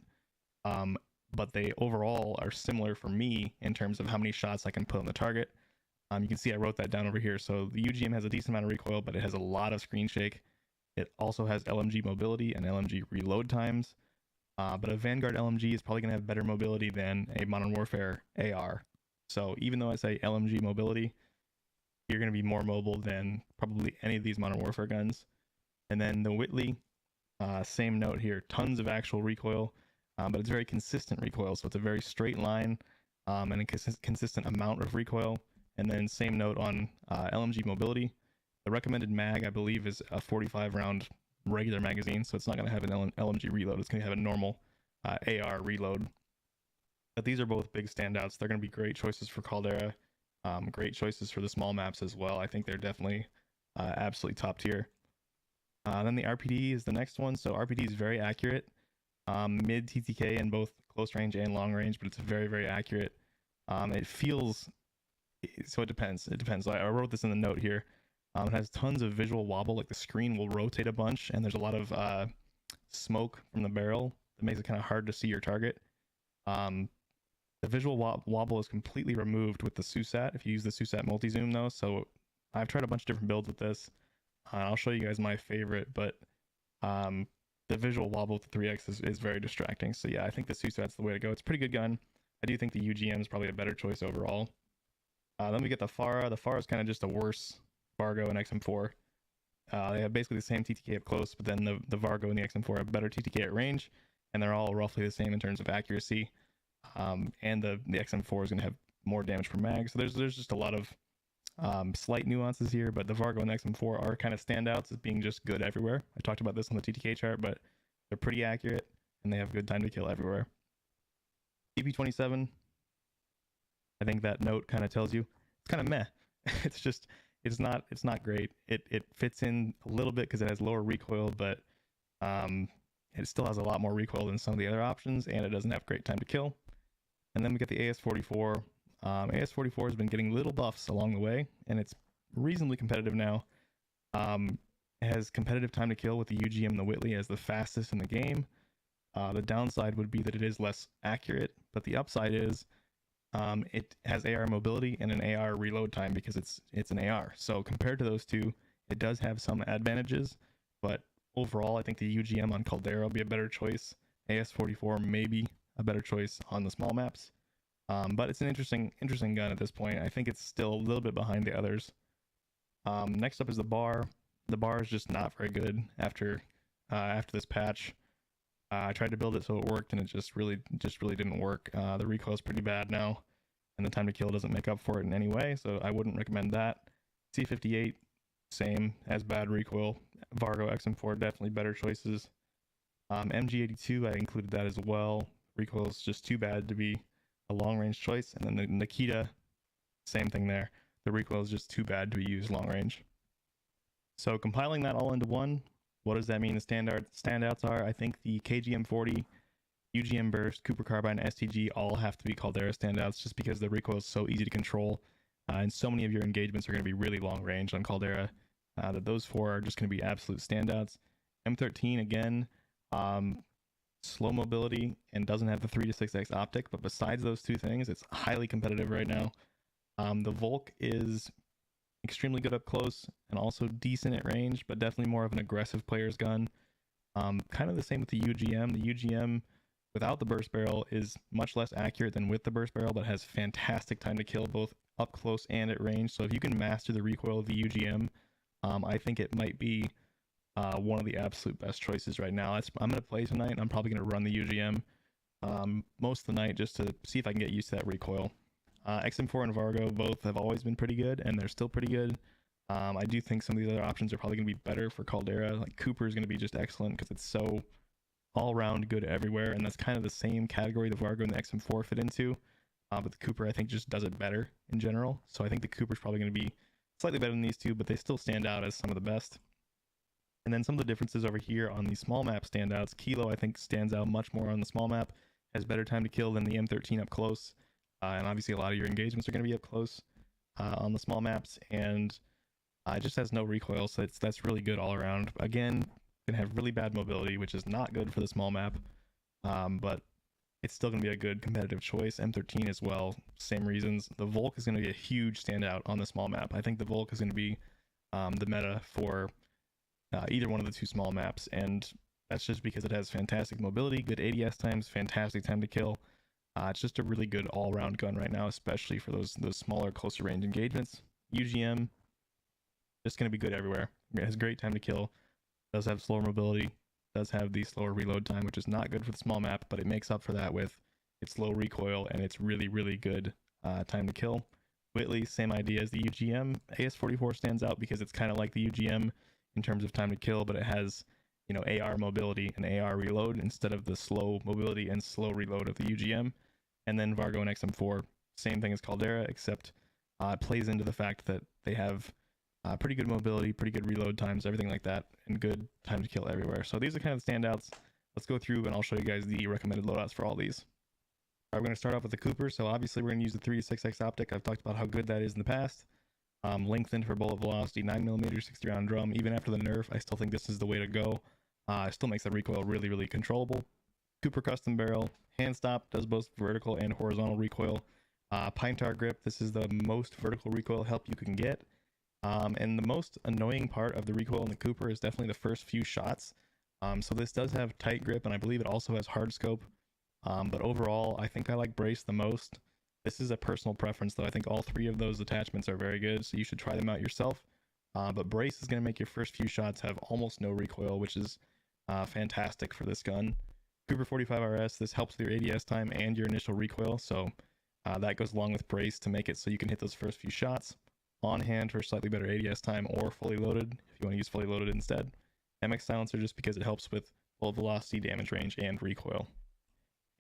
but they overall are similar for me in terms of how many shots I can put on the target. You can see I wrote that down over here. So the UGM has a decent amount of recoil, but it has a lot of screen shake. It also has LMG mobility and LMG reload times. But a Vanguard LMG is probably going to have better mobility than a Modern Warfare AR. So even though I say LMG mobility, you're going to be more mobile than probably any of these Modern Warfare guns. And then the Whitley, same note here, tons of actual recoil, but it's very consistent recoil. So it's a very straight line and a consistent amount of recoil. And then same note on LMG mobility. The recommended mag, I believe, is a 45 round regular magazine, so it's not going to have an LMG reload. It's going to have a normal AR reload. But these are both big standouts. They're going to be great choices for Caldera, great choices for the small maps as well. I think they're definitely absolutely top tier. Then the RPD is the next one. So RPD is very accurate, mid TTK in both close range and long range, but it's very, very accurate. It feels, so it depends. It depends. I wrote this in the note here. It has tons of visual wobble, like the screen will rotate a bunch, and there's a lot of smoke from the barrel that makes it kind of hard to see your target. The visual wobble is completely removed with the SUSAT if you use the SUSAT multi-zoom though, so I've tried a bunch of different builds with this. I'll show you guys my favorite, but the visual wobble with the 3X is very distracting. So yeah, I think the SUSAT's the way to go. It's a pretty good gun. I do think the UGM is probably a better choice overall. Then we get the FARA. The FARA is kind of just a worse Vargo and XM4. They have basically the same TTK up close, but then the Vargo and the XM4 have better TTK at range, and they're all roughly the same in terms of accuracy. And the XM4 is going to have more damage per mag. So there's just a lot of slight nuances here, but the Vargo and XM4 are kind of standouts as being just good everywhere. I talked about this on the TTK chart, but they're pretty accurate, and they have good time to kill everywhere. DP27, I think that note kind of tells you it's kind of meh. It's not great. It fits in a little bit because it has lower recoil, but it still has a lot more recoil than some of the other options, and it doesn't have great time to kill. And then we get the AS44. AS44 has been getting little buffs along the way, and it's reasonably competitive now. It has competitive time to kill with the UGM and the Whitley as the fastest in the game. The downside would be that it is less accurate, but the upside is it has AR mobility and an AR reload time because it's an AR. So compared to those two, it does have some advantages, but overall, I think the UGM on Caldera will be a better choice. AS44 may be a better choice on the small maps, but it's an interesting gun at this point. I think it's still a little bit behind the others. Next up is the bar. The bar is just not very good after this patch. I tried to build it so it worked, and it just really didn't work. The recoil is pretty bad now, and the time to kill doesn't make up for it in any way, so I wouldn't recommend that. C58, same, as bad recoil. Vargo, XM4, definitely better choices. MG82, I included that as well. Recoil is just too bad to be a long-range choice. And then the Nikita, same thing there. The recoil is just too bad to be used long-range. So compiling that all into one, what does that mean the standouts are? I think the KGM40, UGM Burst, Cooper Carbine, STG all have to be Caldera standouts just because the recoil is so easy to control. And so many of your engagements are going to be really long-range on Caldera. That those four are just going to be absolute standouts. M13, again, slow mobility and doesn't have the 3 to 6x optic, but besides those two things, it's highly competitive right now. The Volk is extremely good up close and also decent at range, but definitely more of an aggressive player's gun. Kind of the same with the UGM. The UGM without the burst barrel is much less accurate than with the burst barrel, but has fantastic time to kill both up close and at range. So if you can master the recoil of the UGM, I think it might be one of the absolute best choices right now. I'm going to play tonight, and I'm probably going to run the UGM most of the night just to see if I can get used to that recoil. XM4 and Vargo both have always been pretty good, and they're still pretty good. I do think some of these other options are probably going to be better for Caldera. Like Cooper is going to be just excellent because it's so all-around good everywhere, and that's kind of the same category the Vargo and the XM4 fit into. But the Cooper, I think, just does it better in general. So I think the Cooper's probably going to be slightly better than these two, but they still stand out as some of the best. And then some of the differences over here on the small map standouts. Kilo, I think, stands out much more on the small map, has better time to kill than the M13 up close. And obviously a lot of your engagements are going to be up close on the small maps, and it just has no recoil, so that's really good all around. Again, going to have really bad mobility, which is not good for the small map, but it's still going to be a good competitive choice. M13 as well, same reasons. The Volk is going to be a huge standout on the small map. I think the Volk is going to be the meta for either one of the two small maps, and that's just because it has fantastic mobility, good ADS times, fantastic time to kill. It's just a really good all-around gun right now, especially for those smaller, closer range engagements. UGM, just going to be good everywhere. It has great time to kill, does have slower mobility, does have the slower reload time, which is not good for the small map, but it makes up for that with its low recoil and its really, really good time to kill. Whitley, same idea as the UGM. AS44 stands out because it's kind of like the UGM in terms of time to kill, but it has, you know, AR mobility and AR reload instead of the slow mobility and slow reload of the UGM. And then Vargo and XM4, same thing as Caldera, except it plays into the fact that they have pretty good mobility, pretty good reload times, everything like that, and good time to kill everywhere. So these are kind of the standouts. Let's go through and I'll show you guys the recommended loadouts for all these. All right, we're going to start off with the Cooper. So obviously we're going to use the 3-6x optic. I've talked about how good that is in the past. Lengthened for bullet velocity, 9mm 60 round drum. Even after the nerf, I still think this is the way to go. It still makes the recoil really, really controllable. Cooper custom barrel, hand stop, does both vertical and horizontal recoil. Pine tar grip, this is the most vertical recoil help you can get. And the most annoying part of the recoil in the Cooper is definitely the first few shots. So this does have tight grip, and I believe it also has hard scope. But overall, I think I like brace the most. This is a personal preference, though. I think all three of those attachments are very good, so you should try them out yourself. But brace is going to make your first few shots have almost no recoil, which is fantastic for this gun. Cooper 45 RS, this helps with your ADS time and your initial recoil, so that goes along with brace to make it so you can hit those first few shots. On hand for slightly better ADS time, or fully loaded if you want to use fully loaded instead. MX silencer just because it helps with bullet velocity, damage range, and recoil.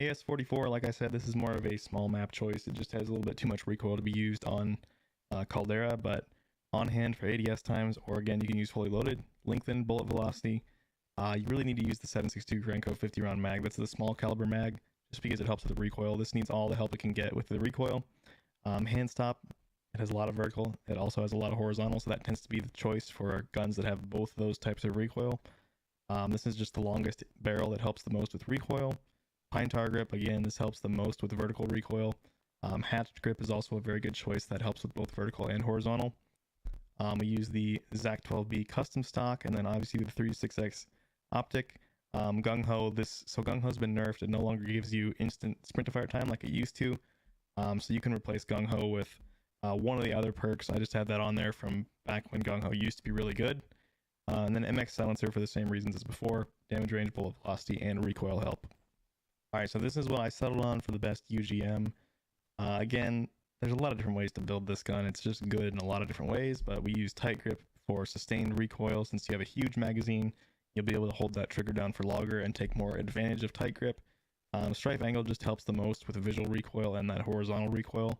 AS44, like I said, this is more of a small map choice. It just has a little bit too much recoil to be used on Caldera, but on hand for ADS times, or again, you can use fully loaded. Lengthened bullet velocity. You really need to use the 7.62 Grenco 50 round mag. That's the small caliber mag, just because it helps with the recoil. This needs all the help it can get with the recoil. Hand stop, it has a lot of vertical. It also has a lot of horizontal, so that tends to be the choice for guns that have both of those types of recoil. This is just the longest barrel that helps the most with recoil. Pine tar grip, again, this helps the most with vertical recoil. Hatched grip is also a very good choice that helps with both vertical and horizontal. We use the ZAC 12B custom stock, and then obviously the 3-6x optic. Gung-Ho, so Gung-Ho's been nerfed. It no longer gives you instant sprint to fire time like it used to. So you can replace Gung-Ho with one of the other perks. I just had that on there from back when Gung-Ho used to be really good. And then MX silencer for the same reasons as before. Damage range, bullet velocity, and recoil help. Alright, so this is what I settled on for the best UGM. Again, there's a lot of different ways to build this gun. It's just good in a lot of different ways, but we use tight grip for sustained recoil. Since you have a huge magazine, you'll be able to hold that trigger down for longer and take more advantage of tight grip. Strife angle just helps the most with the visual recoil and that horizontal recoil.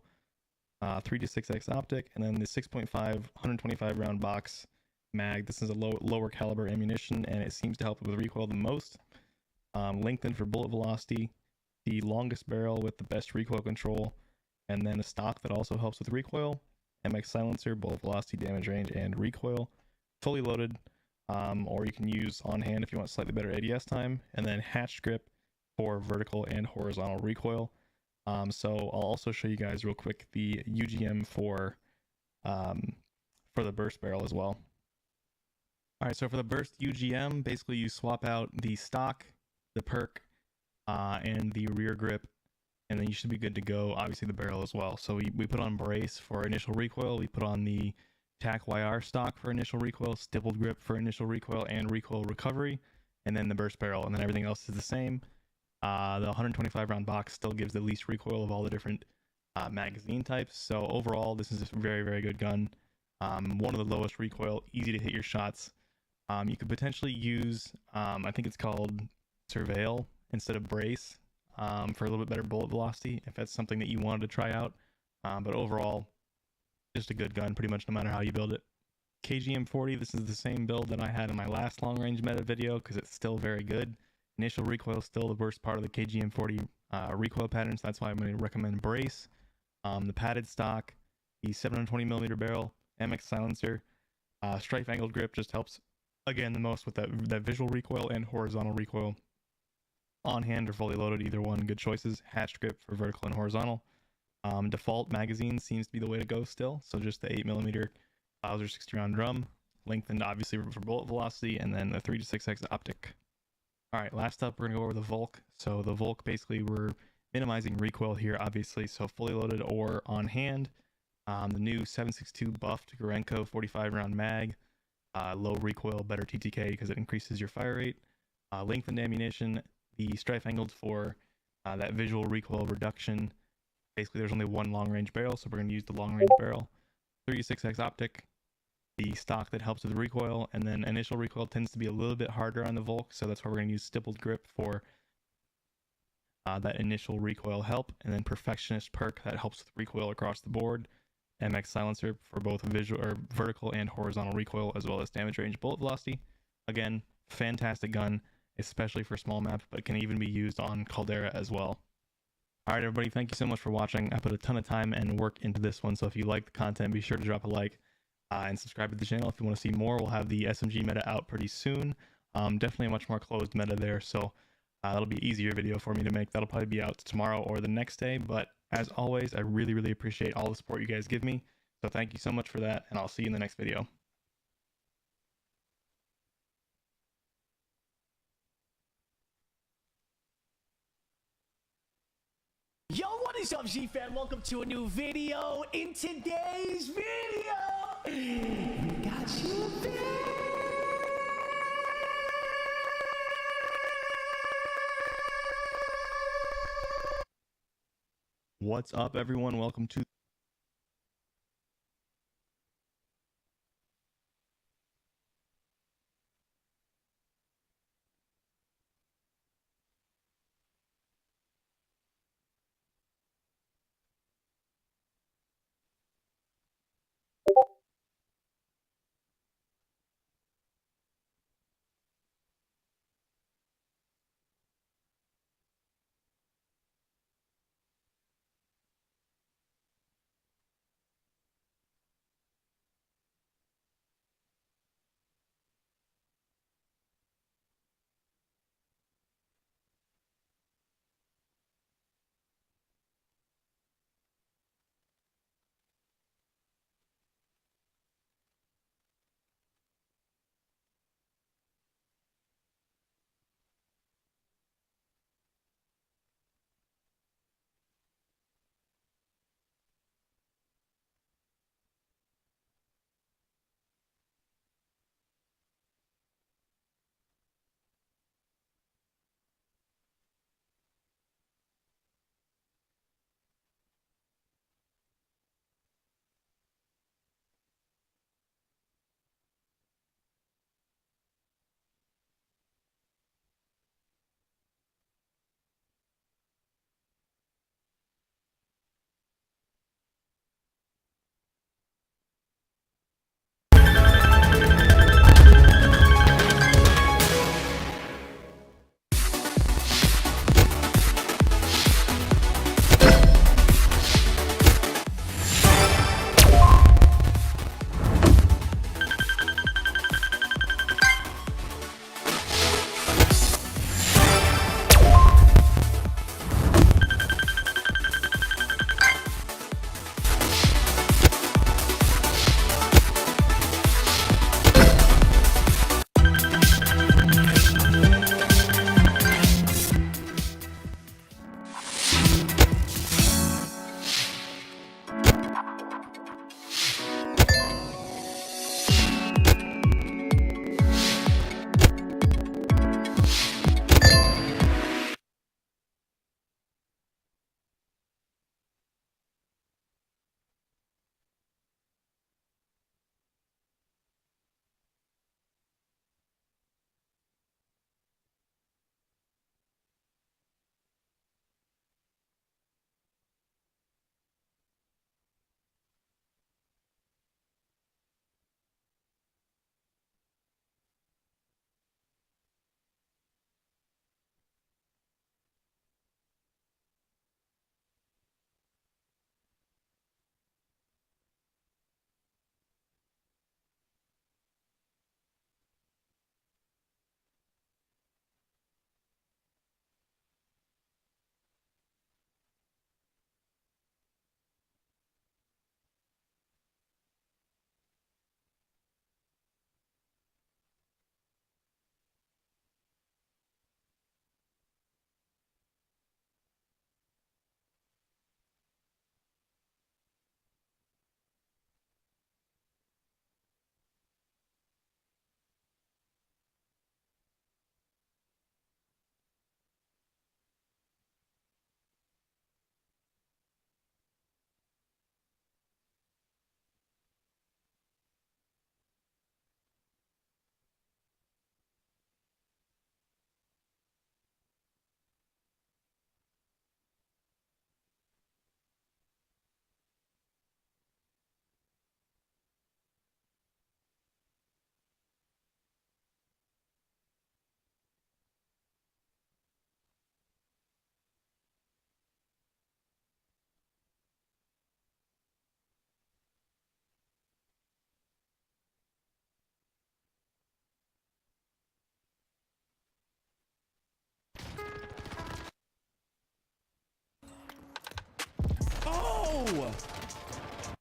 3-6x optic, and then the 6.5 125 round box mag. This is a lower caliber ammunition, and it seems to help with recoil the most. Lengthened for bullet velocity, the longest barrel with the best recoil control, and then a stock that also helps with recoil. MX silencer, bullet velocity, damage range, and recoil. Fully loaded, or you can use on hand if you want slightly better ADS time, and then hatched grip for vertical and horizontal recoil. So I'll also show you guys real quick the UGM for the burst barrel as well. All right, so for the burst UGM, basically you swap out the stock, the perk, and the rear grip, and then you should be good to go. Obviously the barrel as well. So we put on brace for initial recoil, we put on the TAC YR stock for initial recoil, stippled grip for initial recoil and recoil recovery, and then the burst barrel, and then everything else is the same. The 125 round box still gives the least recoil of all the different magazine types. So overall, this is a very, very good gun. one of the lowest recoil, easy to hit your shots. You could potentially use, I think it's called Surveil instead of Brace, for a little bit better bullet velocity, if that's something that you wanted to try out. But overall, just a good gun, pretty much no matter how you build it. KGM40, this is the same build that I had in my last long range meta video because it's still very good. Initial recoil is still the worst part of the KGM40 recoil pattern, so that's why I'm going to recommend Brace. The padded stock, the 720mm barrel, MX silencer, strife angled grip just helps again the most with that visual recoil and horizontal recoil. On hand or fully loaded, either one, good choices. Hatched grip for vertical and horizontal. Default magazine seems to be the way to go still, so just the 8mm Bowser 60 round drum, lengthened obviously for bullet velocity, and then the 3 to 6x optic. Alright, last up we're going to go over the Volk. So the Volk, basically we're minimizing recoil here obviously, so fully loaded or on hand. The new 7.62 buffed Gorenko 45 round mag, low recoil, better TTK because it increases your fire rate. Lengthened ammunition, the strife angled for that visual recoil reduction. Basically there's only one long range barrel, so we're going to use the long range barrel. 3 to 6x optic, the stock that helps with recoil, and then initial recoil tends to be a little bit harder on the Volk, so that's why we're going to use stippled grip for that initial recoil help, and then perfectionist perk that helps with recoil across the board. MX silencer for both visual or vertical and horizontal recoil, as well as damage range, bullet velocity. Again, fantastic gun, especially for small maps, but can even be used on Caldera as well. Alright everybody, thank you so much for watching. I put a ton of time and work into this one, so if you like the content, be sure to drop a like and subscribe to the channel. If you want to see more, we'll have the SMG meta out pretty soon. Definitely a much more closed meta there, so that'll be an easier video for me to make. That'll probably be out tomorrow or the next day, but as always, I really, really appreciate all the support you guys give me, so thank you so much for that, and I'll see you in the next video. Yo, what is up, Z-Fan? Welcome to a new video. In today's video, we got you a bit. What's up everyone, welcome to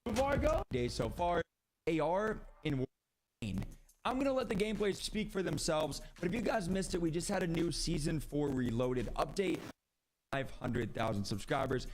Nuvarande day so far. AR in Wayne. I'm gonna let the gameplays speak for themselves, but if you guys missed it, we just had a new Season 4 Reloaded update. 500,000 subscribers.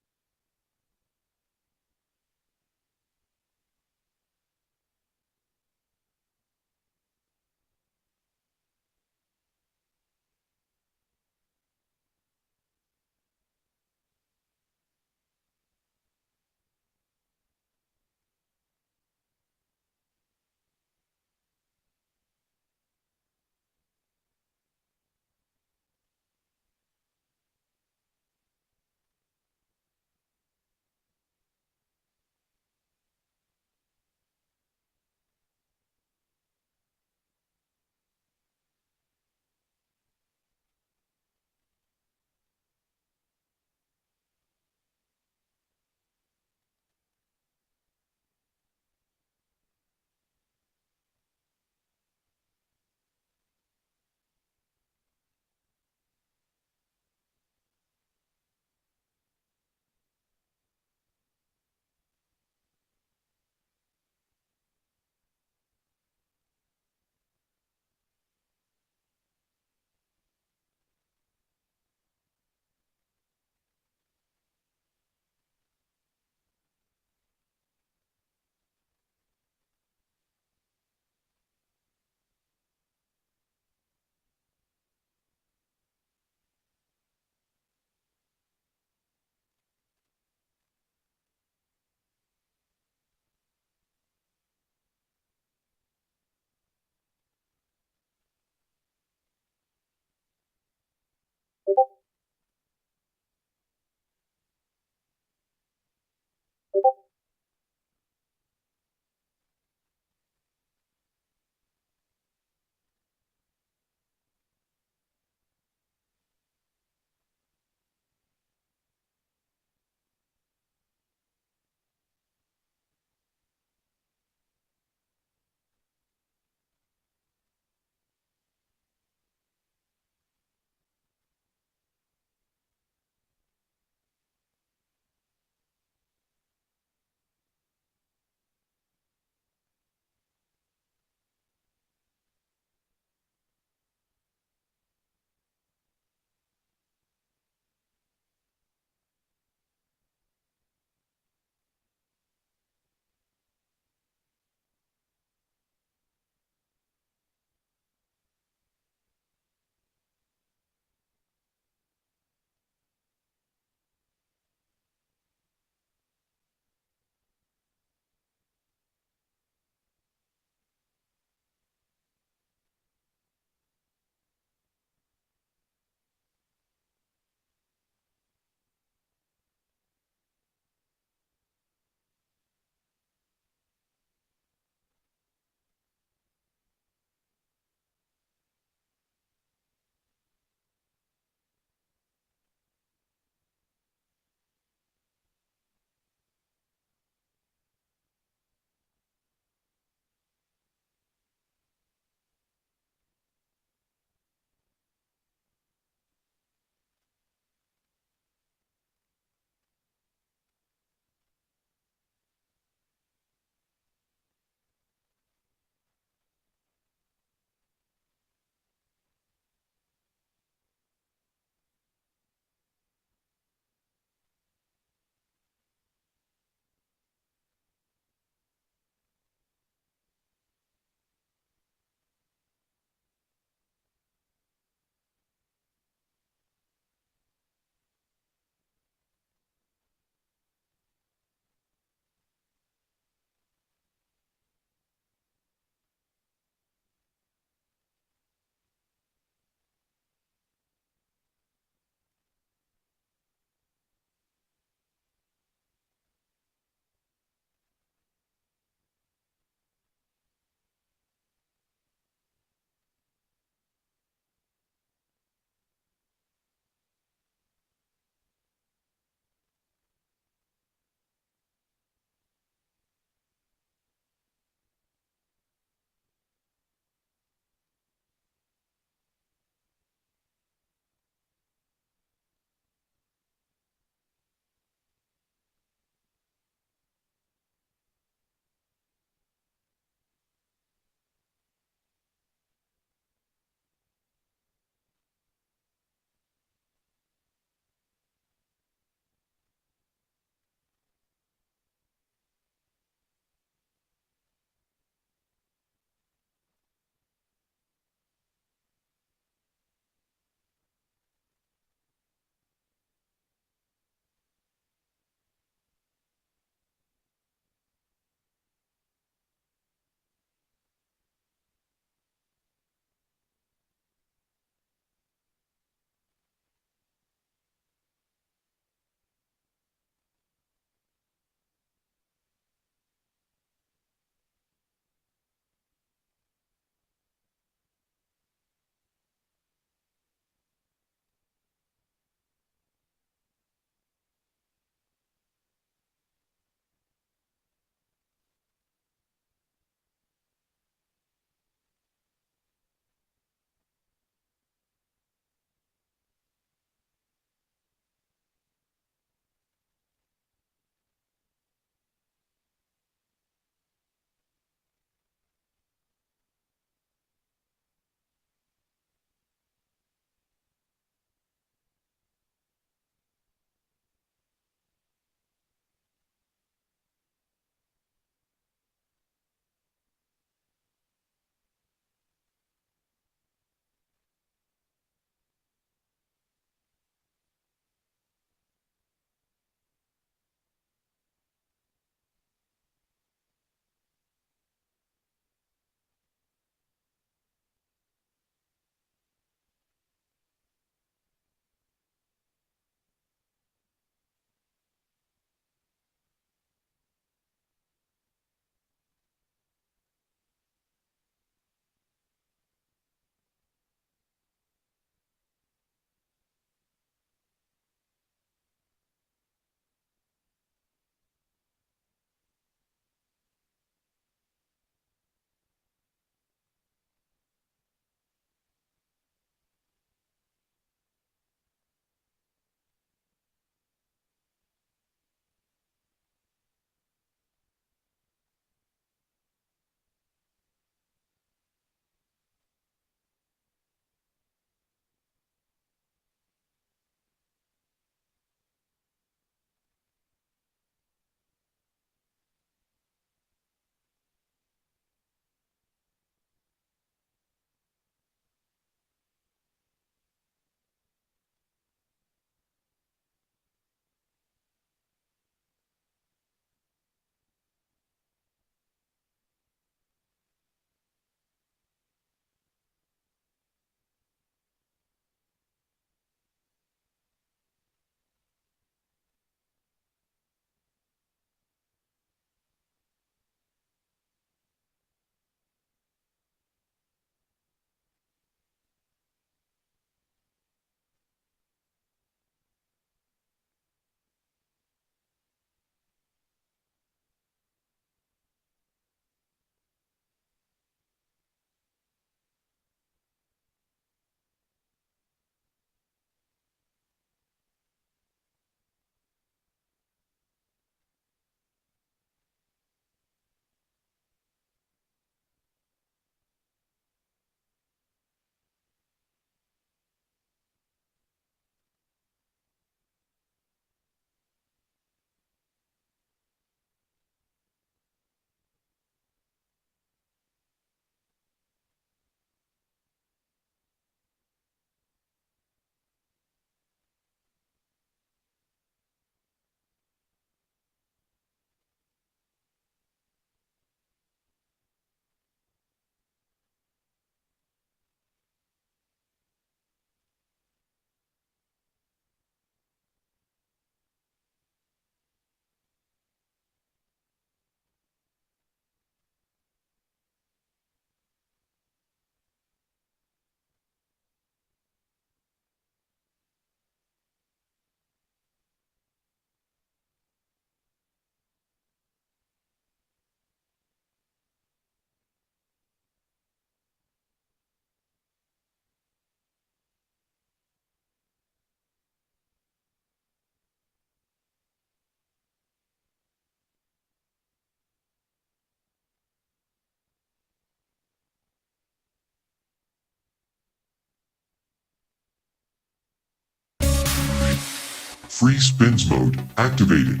Free spins mode activated.